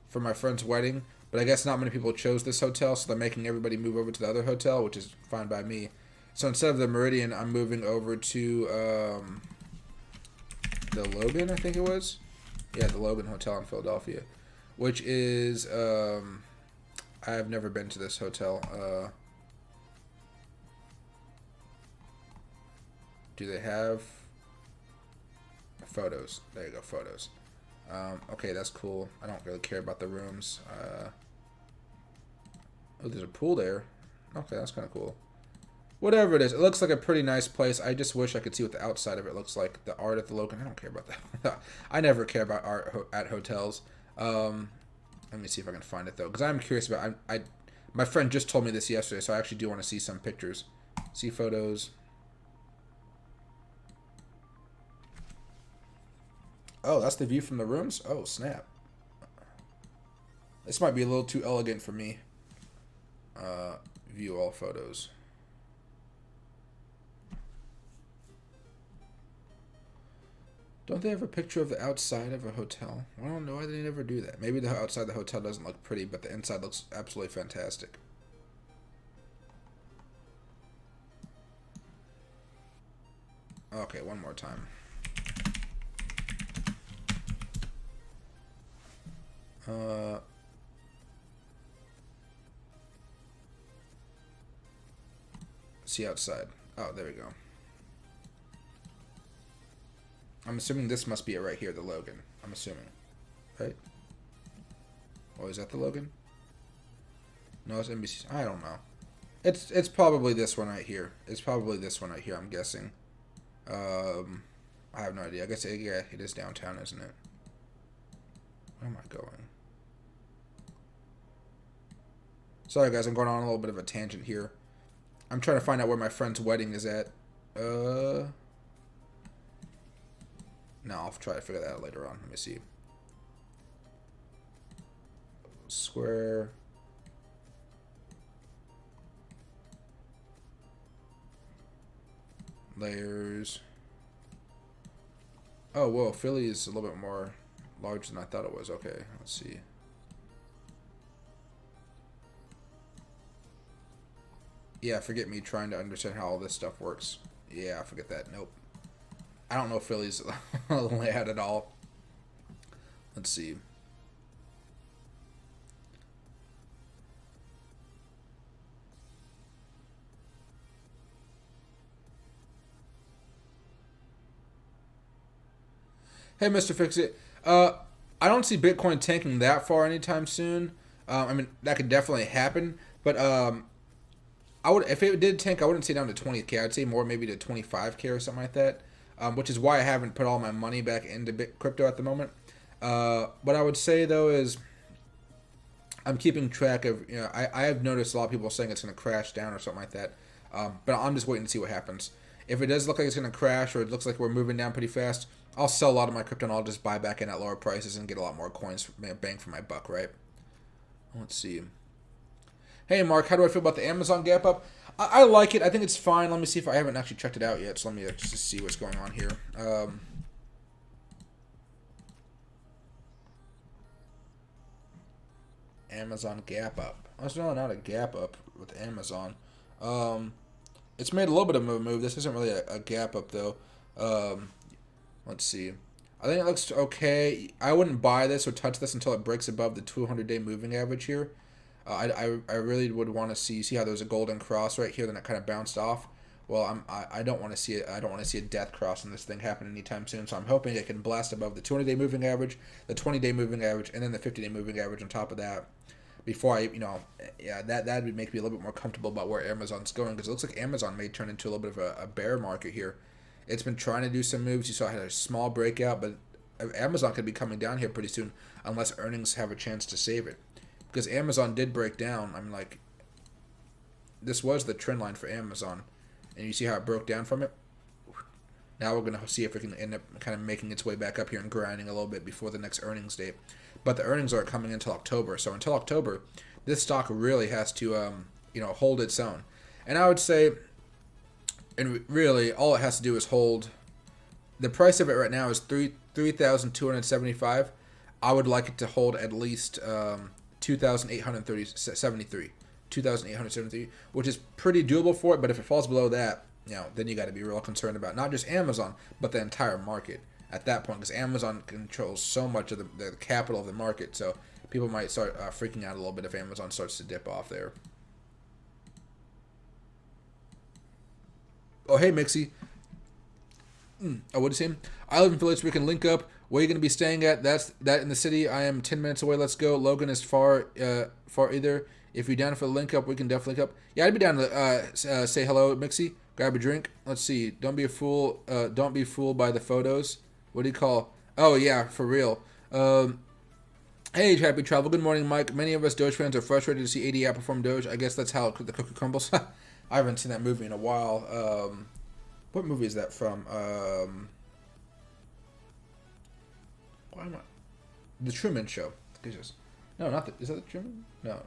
for my friend's wedding, but I guess not many people chose this hotel, so they're making everybody move over to the other hotel, which is fine by me. So instead of the Meridian, I'm moving over to the Logan, I think it was. Yeah, the Logan Hotel in Philadelphia, which is... I've never been to this hotel. Do they have photos? There you go, photos. Okay, that's cool. I don't really care about the rooms. Oh, there's a pool there. Okay, that's kind of cool. Whatever it is, it looks like a pretty nice place. I just wish I could see what the outside of it looks like. The art at the Logan, I don't care about that. I never care about art at hotels. Let me see if I can find it, though, because I'm curious about it. My friend just told me this yesterday, so I actually do want to see some pictures. See photos. Oh, that's the view from the rooms? Oh, snap. This might be a little too elegant for me. View all photos. Don't they have a picture of the outside of a hotel? I don't know why they never do that. Maybe the outside of the hotel doesn't look pretty, but the inside looks absolutely fantastic. Okay, one more time. See outside. Oh, there we go. I'm assuming this must be it right here, the Logan. I'm assuming. Right? Oh, is that the Logan? No, it's NBC. I don't know. It's probably this one right here. It's probably this one right here, I'm guessing. I have no idea. I guess, yeah, it is downtown, isn't it? Where am I going? Sorry, guys. I'm going on a little bit of a tangent here. I'm trying to find out where my friend's wedding is at. No, I'll try to figure that out later on. Let me see. Square. Layers. Oh, whoa. Philly is a little bit more large than I thought it was. Okay, let's see. Yeah, forget me trying to understand how all this stuff works. Yeah, forget that. Nope. I don't know Philly's layout at all. Let's see. Hey, Mr. Fix-It. I don't see Bitcoin tanking that far anytime soon. I mean, that could definitely happen, but I would, if it did tank, I wouldn't say down to 20K. I'd say more maybe to 25K or something like that. Which is why I haven't put all my money back into crypto at the moment. What I would say though is I'm keeping track of, I have noticed a lot of people saying it's going to crash down or something like that. But I'm just waiting to see what happens. If it does look like it's going to crash or it looks like we're moving down pretty fast, I'll sell a lot of my crypto and I'll just buy back in at lower prices and get a lot more coins, bang for my buck, right? Let's see. Hey, Mark, how do I feel about the Amazon gap up? I like it. I think it's fine. Let me see if I haven't actually checked it out yet. So let me just see what's going on here. Amazon gap up. That's not a gap up with Amazon. It's made a little bit of a move. This isn't really a gap up though. Let's see. I think it looks okay. I wouldn't buy this or touch this until it breaks above the 200-day moving average here. I really would want to see how there's a golden cross right here, then it kind of bounced off. Well, I don't want to see it. I don't want to see a death cross in this thing happen anytime soon. So I'm hoping it can blast above the 200-day moving average, the 20-day moving average, and then the 50-day moving average on top of that. Before that would make me a little bit more comfortable about where Amazon's going, because it looks like Amazon may turn into a little bit of a bear market here. It's been trying to do some moves. You saw it had a small breakout, but Amazon could be coming down here pretty soon unless earnings have a chance to save it. Because Amazon did break down. I mean, like, this was the trend line for Amazon. And you see how it broke down from it? Now we're going to see if it can end up kind of making its way back up here and grinding a little bit before the next earnings date. But the earnings aren't coming until October. So until October, this stock really has to, hold its own. And I would say, and really, all it has to do is hold. The price of it right now is $3,275. I would like it to hold at least 2,873, which is pretty doable for it. But if it falls below that, then you got to be real concerned about not just Amazon, but the entire market at that point, because Amazon controls so much of the capital of the market. So people might start freaking out a little bit if Amazon starts to dip off there. Oh, hey, Mixie. Oh, what is he saying? I live in Philly, so we can link up. Where are you going to be staying at? That's in the city. I am 10 minutes away. Let's go. Logan is far either. If you're down for the link up, we can definitely link up. Yeah, I'd be down to say hello, Mixie. Grab a drink. Let's see. Don't be a fool. Don't be fooled by the photos. What do you call? Oh yeah, for real. Hey, Happy Travel. Good morning, Mike. Many of us Doge fans are frustrated to see AD outperform Doge. I guess that's how the cookie crumbles. I haven't seen that movie in a while. What movie is that from? Why am I? The Truman Show. Jesus. No, not the. Is that the Truman? No.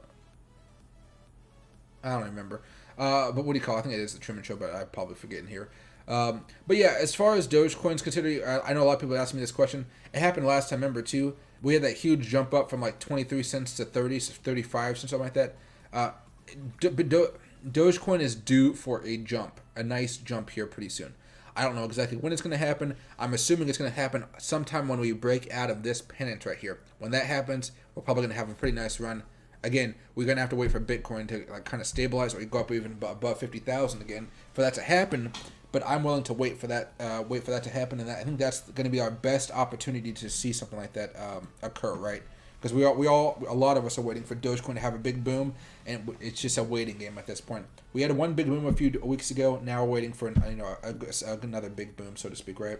I don't remember. But what do you call it? I think it is the Truman Show, but I'm probably forgetting here. But yeah, as far as Dogecoin's considered, I know a lot of people asked me this question. It happened last time, remember, too. We had that huge jump up from like 23 cents to 30, 35 cents, something like that. Dogecoin is due for a jump, a nice jump here pretty soon. I don't know exactly when it's going to happen. I'm assuming it's going to happen sometime when we break out of this pennant right here. When that happens, we're probably going to have a pretty nice run. Again, we're going to have to wait for Bitcoin to kind of stabilize or go up even above 50,000 again for that to happen. But I'm willing to wait for that to happen, and I think that's going to be our best opportunity to see something like that occur, right? Because a lot of us are waiting for Dogecoin to have a big boom, and it's just a waiting game at this point. We had one big boom a few weeks ago. Now we're waiting for another big boom, so to speak, right?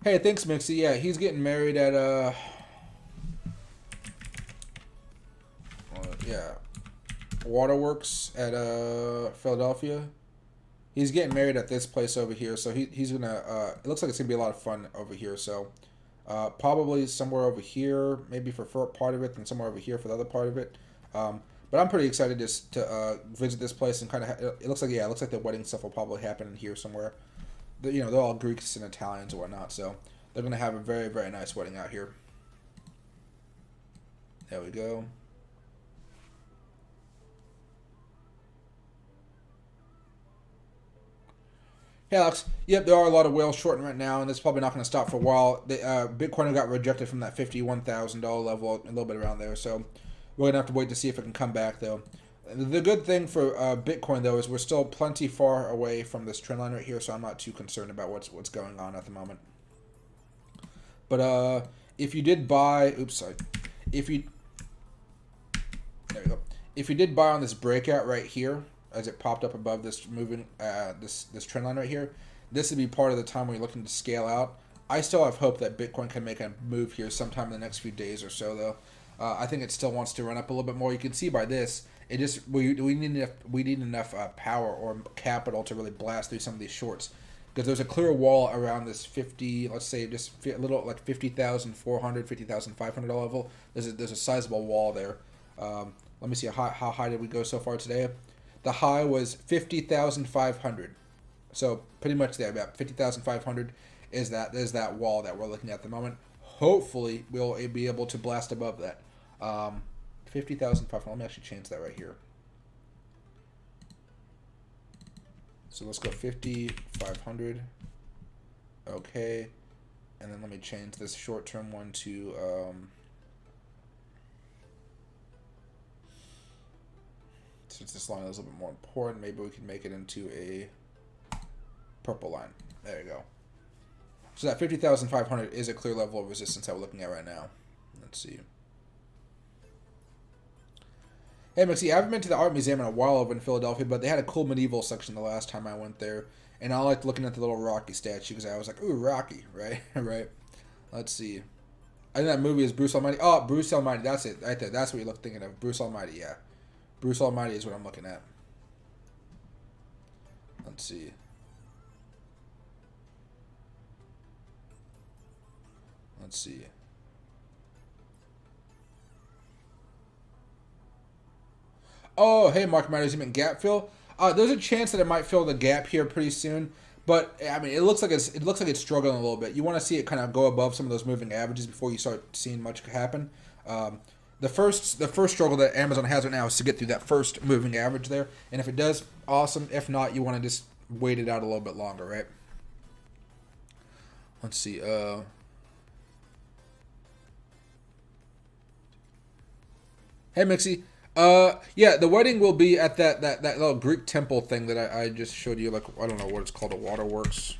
Hey, thanks, Mixie. Yeah, he's getting married at Waterworks at Philadelphia. He's getting married at this place over here, so he's gonna. It looks like it's gonna be a lot of fun over here. So, probably somewhere over here, maybe for part of it, and somewhere over here for the other part of it. But I'm pretty excited to visit this place and kind of. It looks like the wedding stuff will probably happen in here somewhere. They're all Greeks and Italians and whatnot, so they're gonna have a very, very nice wedding out here. There we go. Hey Alex, yep, there are a lot of whales shorting right now, and it's probably not going to stop for a while. Bitcoin got rejected from that $51,000 level, a little bit around there, so we're going to have to wait to see if it can come back, though. The good thing for Bitcoin, though, is we're still plenty far away from this trend line right here, so I'm not too concerned about what's going on at the moment. But if you did buy, oops, sorry, if you, there we go. If you did buy on this breakout right here, as it popped up above this moving this trend line right here, this would be part of the time where you're looking to scale out. I still have hope that Bitcoin can make a move here sometime in the next few days or so, though. I think it still wants to run up a little bit more. You can see by this, it just we need enough power or capital to really blast through some of these shorts, because there's a clear wall around this 50, let's say just a little like 50,400, 50,500 level. There's a sizable wall there. Let me see how high did we go so far today. The high was 50,500. So pretty much there, about 50,500 is that wall that we're looking at the moment. Hopefully, we'll be able to blast above that. 50,500. Let me actually change that right here. So let's go 5,500. Okay. And then let me change this short-term one to... since this line is a little bit more important, maybe we can make it into a purple line. There you go. So that 50,500 is a clear level of resistance that we're looking at right now. Let's see. Hey, Maxie, I haven't been to the art museum in a while over in Philadelphia, but they had a cool medieval section the last time I went there. And I liked looking at the little Rocky statue because I was like, ooh, Rocky, right? Right. Let's see. I think that movie is Bruce Almighty. Oh, Bruce Almighty. That's it. Right there. That's what you're thinking of. Bruce Almighty, yeah. Bruce Almighty is what I'm looking at. Let's see. Let's see. Oh, hey, Mark Matters, you meant gap fill? There's a chance that it might fill the gap here pretty soon, but I mean, it looks like it's struggling a little bit. You want to see it kind of go above some of those moving averages before you start seeing much happen. The first struggle that Amazon has right now is to get through that first moving average there, and if it does, awesome. If not, you want to just wait it out a little bit longer, right? Let's see. Hey, Mixie. Yeah, the wedding will be at that little Greek temple thing that I just showed you. Like, I don't know what it's called, a waterworks.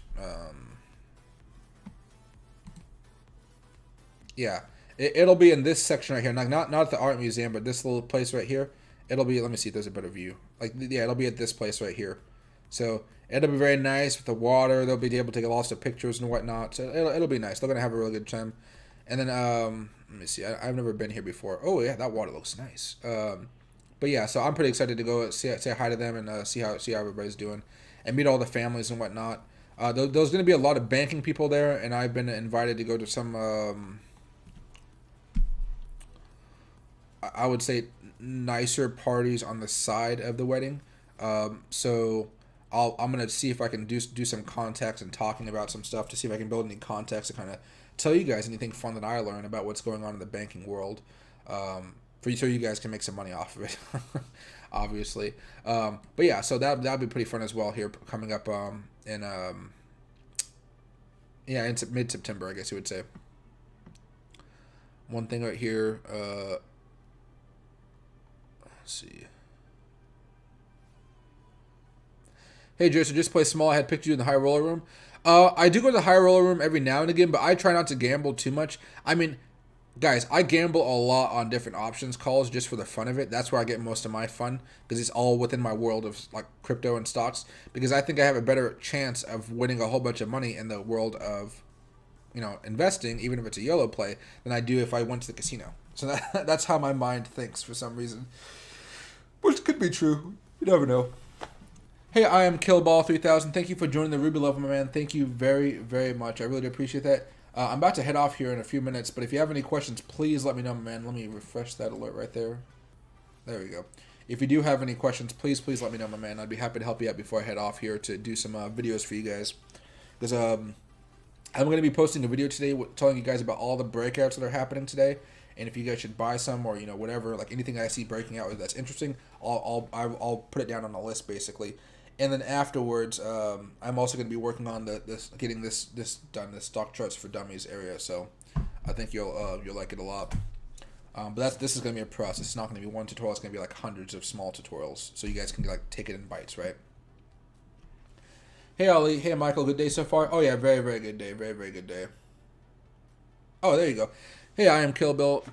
Yeah. It'll be in this section right here, not at the art museum, but this little place right here. It'll be. Let me see if there's a better view. Like, yeah, it'll be at this place right here. So it'll be very nice with the water. They'll be able to take lots of pictures and whatnot. So it'll be nice. They're gonna have a really good time. And then let me see. I've never been here before. Oh yeah, that water looks nice. But yeah, so I'm pretty excited to go say hi to them and see how everybody's doing, and meet all the families and whatnot. There's gonna be a lot of banking people there, and I've been invited to go to some. I would say nicer parties on the side of the wedding. So I'm gonna see if I can do some contacts and talking about some stuff to see if I can build any contacts to kind of tell you guys anything fun that I learn about what's going on in the banking world. So you guys can make some money off of it, obviously. But yeah, so that'll be pretty fun as well here coming up in mid-September, I guess you would say. One thing right here. See. Hey, Jason, just play small. I had picked you in the high roller room. I do go to the high roller room every now and again, but I try not to gamble too much. I mean, guys, I gamble a lot on different options calls just for the fun of it. That's where I get most of my fun, because it's all within my world of like crypto and stocks. Because I think I have a better chance of winning a whole bunch of money in the world of, investing, even if it's a YOLO play, than I do if I went to the casino. So that's how my mind thinks for some reason. Which could be true. You never know. Hey, I am Killball3000. Thank you for joining the Ruby level, my man. Thank you very, very much. I really do appreciate that. I'm about to head off here in a few minutes, but if you have any questions, please let me know, my man. Let me refresh that alert right there. There we go. If you do have any questions, please let me know, my man. I'd be happy to help you out before I head off here to do some videos for you guys. Because I'm going to be posting a video today telling you guys about all the breakouts that are happening today. And if you guys should buy some or whatever, like anything I see breaking out that's interesting, I'll put it down on the list basically. And then afterwards, I'm also going to be working on getting this done, the stock charts for dummies area. So I think you'll like it a lot. But this is going to be a process. It's not going to be one tutorial. It's going to be like hundreds of small tutorials, so you guys can like take it in bites, right? Hey Ollie, hey Michael, good day so far. Oh yeah, very very good day, very very good day. Oh, there you go. Hey, I am Killball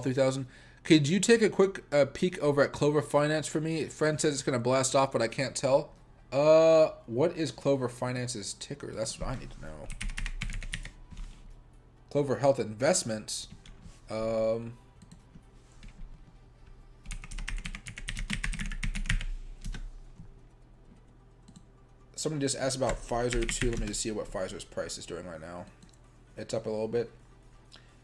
3000. Could you take a quick peek over at Clover Finance for me? Friend says it's going to blast off, but I can't tell. What is Clover Finance's ticker? That's what I need to know. Clover Health Investments. Someone just asked about Pfizer too. Let me just see what Pfizer's price is doing right now. It's up a little bit.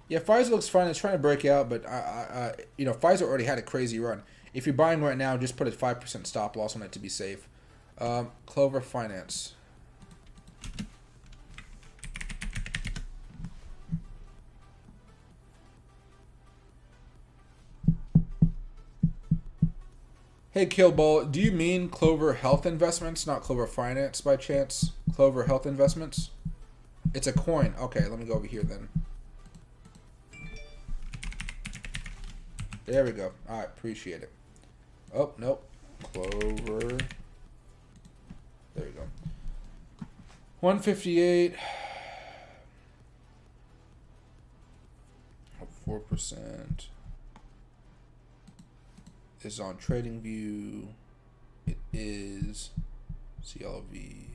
Yeah, Pfizer looks fine. It's trying to break out, but Pfizer already had a crazy run. If you're buying right now, just put a 5% stop loss on it to be safe. Clover Finance. Hey, Killball, do you mean Clover Health Investments, not Clover Finance by chance? Clover Health Investments? It's a coin. Okay, let me go over here then. There we go. All right, appreciate it. Oh, nope. Clover. There you go. 158. 4%. Is on TradingView. It is CLV.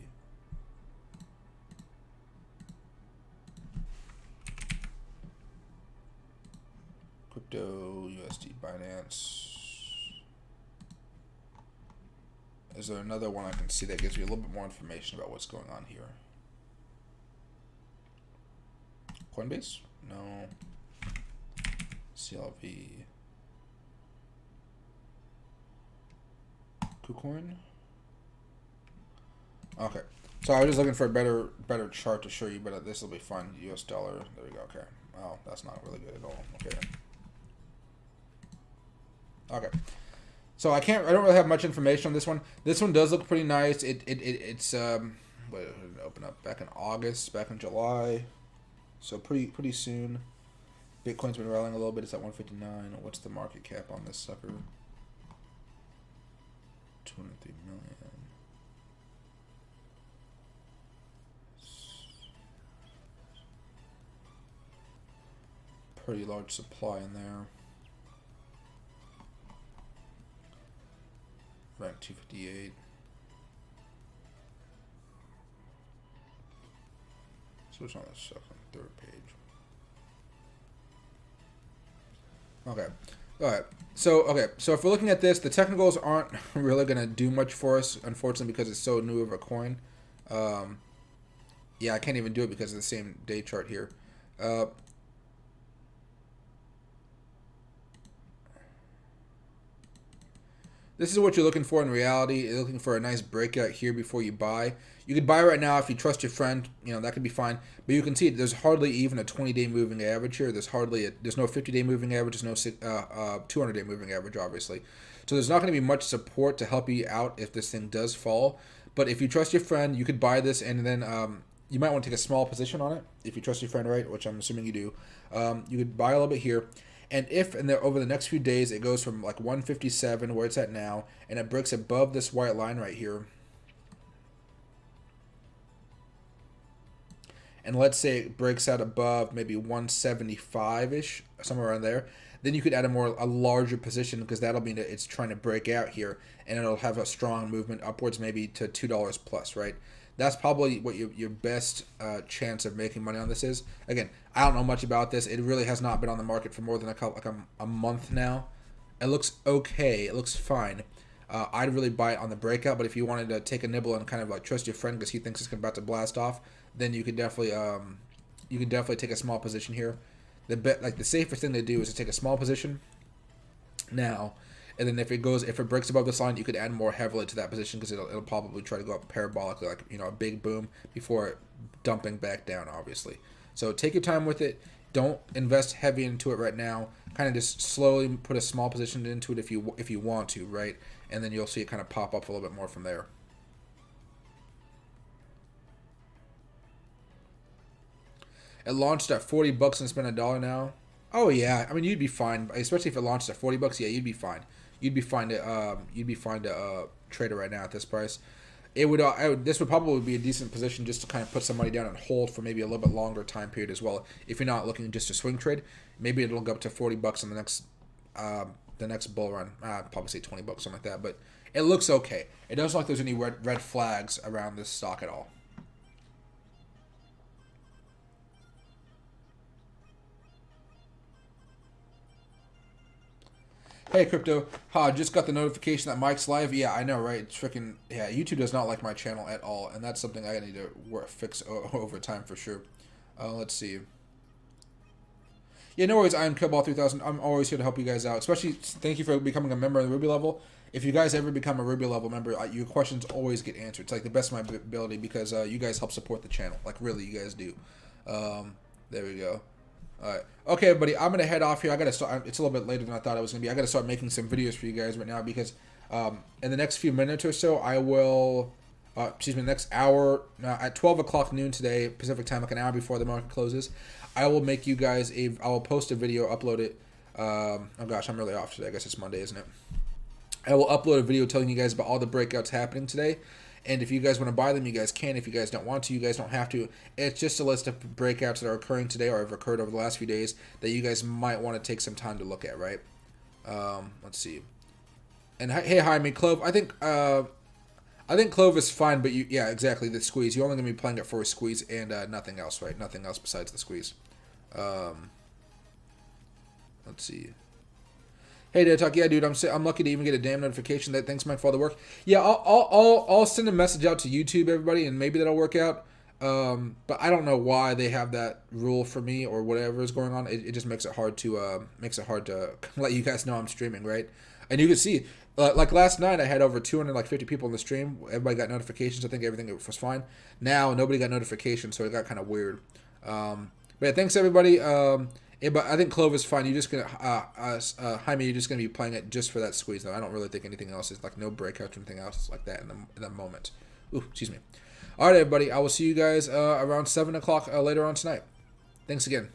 Crypto, USD, Binance. Is there another one I can see that gives me a little bit more information about what's going on here? Coinbase? No. CLV. KuCoin? Okay. So I was just looking for a better chart to show you, but this will be fun. US dollar. There we go. Okay. Oh, that's not really good at all. Okay. Okay. So I don't really have much information on this one. This one does look pretty nice. It's wait, it opened up back in August, back in July. So pretty soon. Bitcoin's been rallying a little bit. It's at 159. What's the market cap on this sucker? 203 million. Pretty large supply in there. Rank 258. So it's on the second, third page. Okay. Alright. So if we're looking at this, the technicals aren't really going to do much for us, unfortunately, because it's so new of a coin. Yeah, I can't even do it because of the same day chart here. This is what you're looking for in reality. You're looking for a nice breakout here before you buy. You could buy right now if you trust your friend. That could be fine. But you can see there's hardly even a 20-day moving average here. There's no 50-day moving average. There's no 200-day moving average, obviously. So there's not going to be much support to help you out if this thing does fall. But if you trust your friend, you could buy this, and then you might want to take a small position on it. If you trust your friend, right, which I'm assuming you do, you could buy a little bit here. And if over the next few days it goes from like 157 where it's at now, and it breaks above this white line right here, and let's say it breaks out above maybe 175-ish, somewhere around there, then you could add a larger position, because that'll mean that it's trying to break out here, and it'll have a strong movement upwards maybe to $2 plus, right? That's probably what your best chance of making money on this is. Again, I don't know much about this. It really has not been on the market for more than a month now. It looks okay. It looks fine. I'd really buy it on the breakout, but if you wanted to take a nibble and kind of like trust your friend because he thinks it's about to blast off, then you could definitely take a small position here. The safest thing to do is to take a small position now. And then if it breaks above this line, you could add more heavily to that position, because it'll probably try to go up parabolically, like a big boom, before dumping back down, obviously. So take your time with it. Don't invest heavy into it right now. Kind of just slowly put a small position into it if you want to, right? And then you'll see it kind of pop up a little bit more from there. It launched at 40 bucks and it's been $1 now. Oh yeah, I mean you'd be fine, especially if it launched at 40 bucks. Yeah, you'd be fine. You'd be fine to trade it right now at this price. This would probably be a decent position just to kind of put some money down and hold for maybe a little bit longer time period as well. If you're not looking just to swing trade, maybe it'll go up to 40 bucks in the next bull run. I'd probably say 20 bucks, something like that. But it looks okay. It doesn't look like there's any red flags around this stock at all. Hey, Crypto. Just got the notification that Mike's live. Yeah, I know, right? It's freaking... Yeah, YouTube does not like my channel at all, and that's something I need to fix over time for sure. Let's see. Yeah, no worries. I am Killball3000. I'm always here to help you guys out. Especially, thank you for becoming a member of the Ruby level. If you guys ever become a Ruby level member, your questions always get answered. It's like the best of my ability because you guys help support the channel. Like, really, you guys do. There we go. Alright. Okay, everybody, I'm going to head off here. I got to start. It's a little bit later than I thought it was going to be. I got to start making some videos for you guys right now because in the next few minutes or so, I will, next hour, at 12 o'clock noon today, Pacific time, like an hour before the market closes, I will make you guys I will post a video, upload it. Oh gosh, I'm really off today. I guess it's Monday, isn't it? I will upload a video telling you guys about all the breakouts happening today. And if you guys want to buy them, you guys can. If you guys don't want to, you guys don't have to. It's just a list of breakouts that are occurring today or have occurred over the last few days that you guys might want to take some time to look at, right? Let's see. And hey, hi, me, Clove. I think Clove is fine, but yeah, exactly, the squeeze. You're only going to be playing it for a squeeze and nothing else, right? Nothing else besides the squeeze. Let's see. Hey, Dad Talk. Yeah, dude, I'm lucky to even get a damn notification that thanks, Mike, for all the work. Yeah, I'll send a message out to YouTube, everybody, and maybe that'll work out. But I don't know why they have that rule for me or whatever is going on. It just makes it hard to let you guys know I'm streaming, right? And you can see, like last night, I had over 250 people in the stream. Everybody got notifications. I think everything was fine. Now nobody got notifications, so it got kind of weird. But yeah, thanks everybody. Yeah, but I think Clove is fine. You're just gonna, Jaime, you're just gonna be playing it just for that squeeze. Though I don't really think anything else is like no breakouts or anything else like that in the moment. Ooh, excuse me. All right, everybody. I will see you guys around 7 o'clock later on tonight. Thanks again.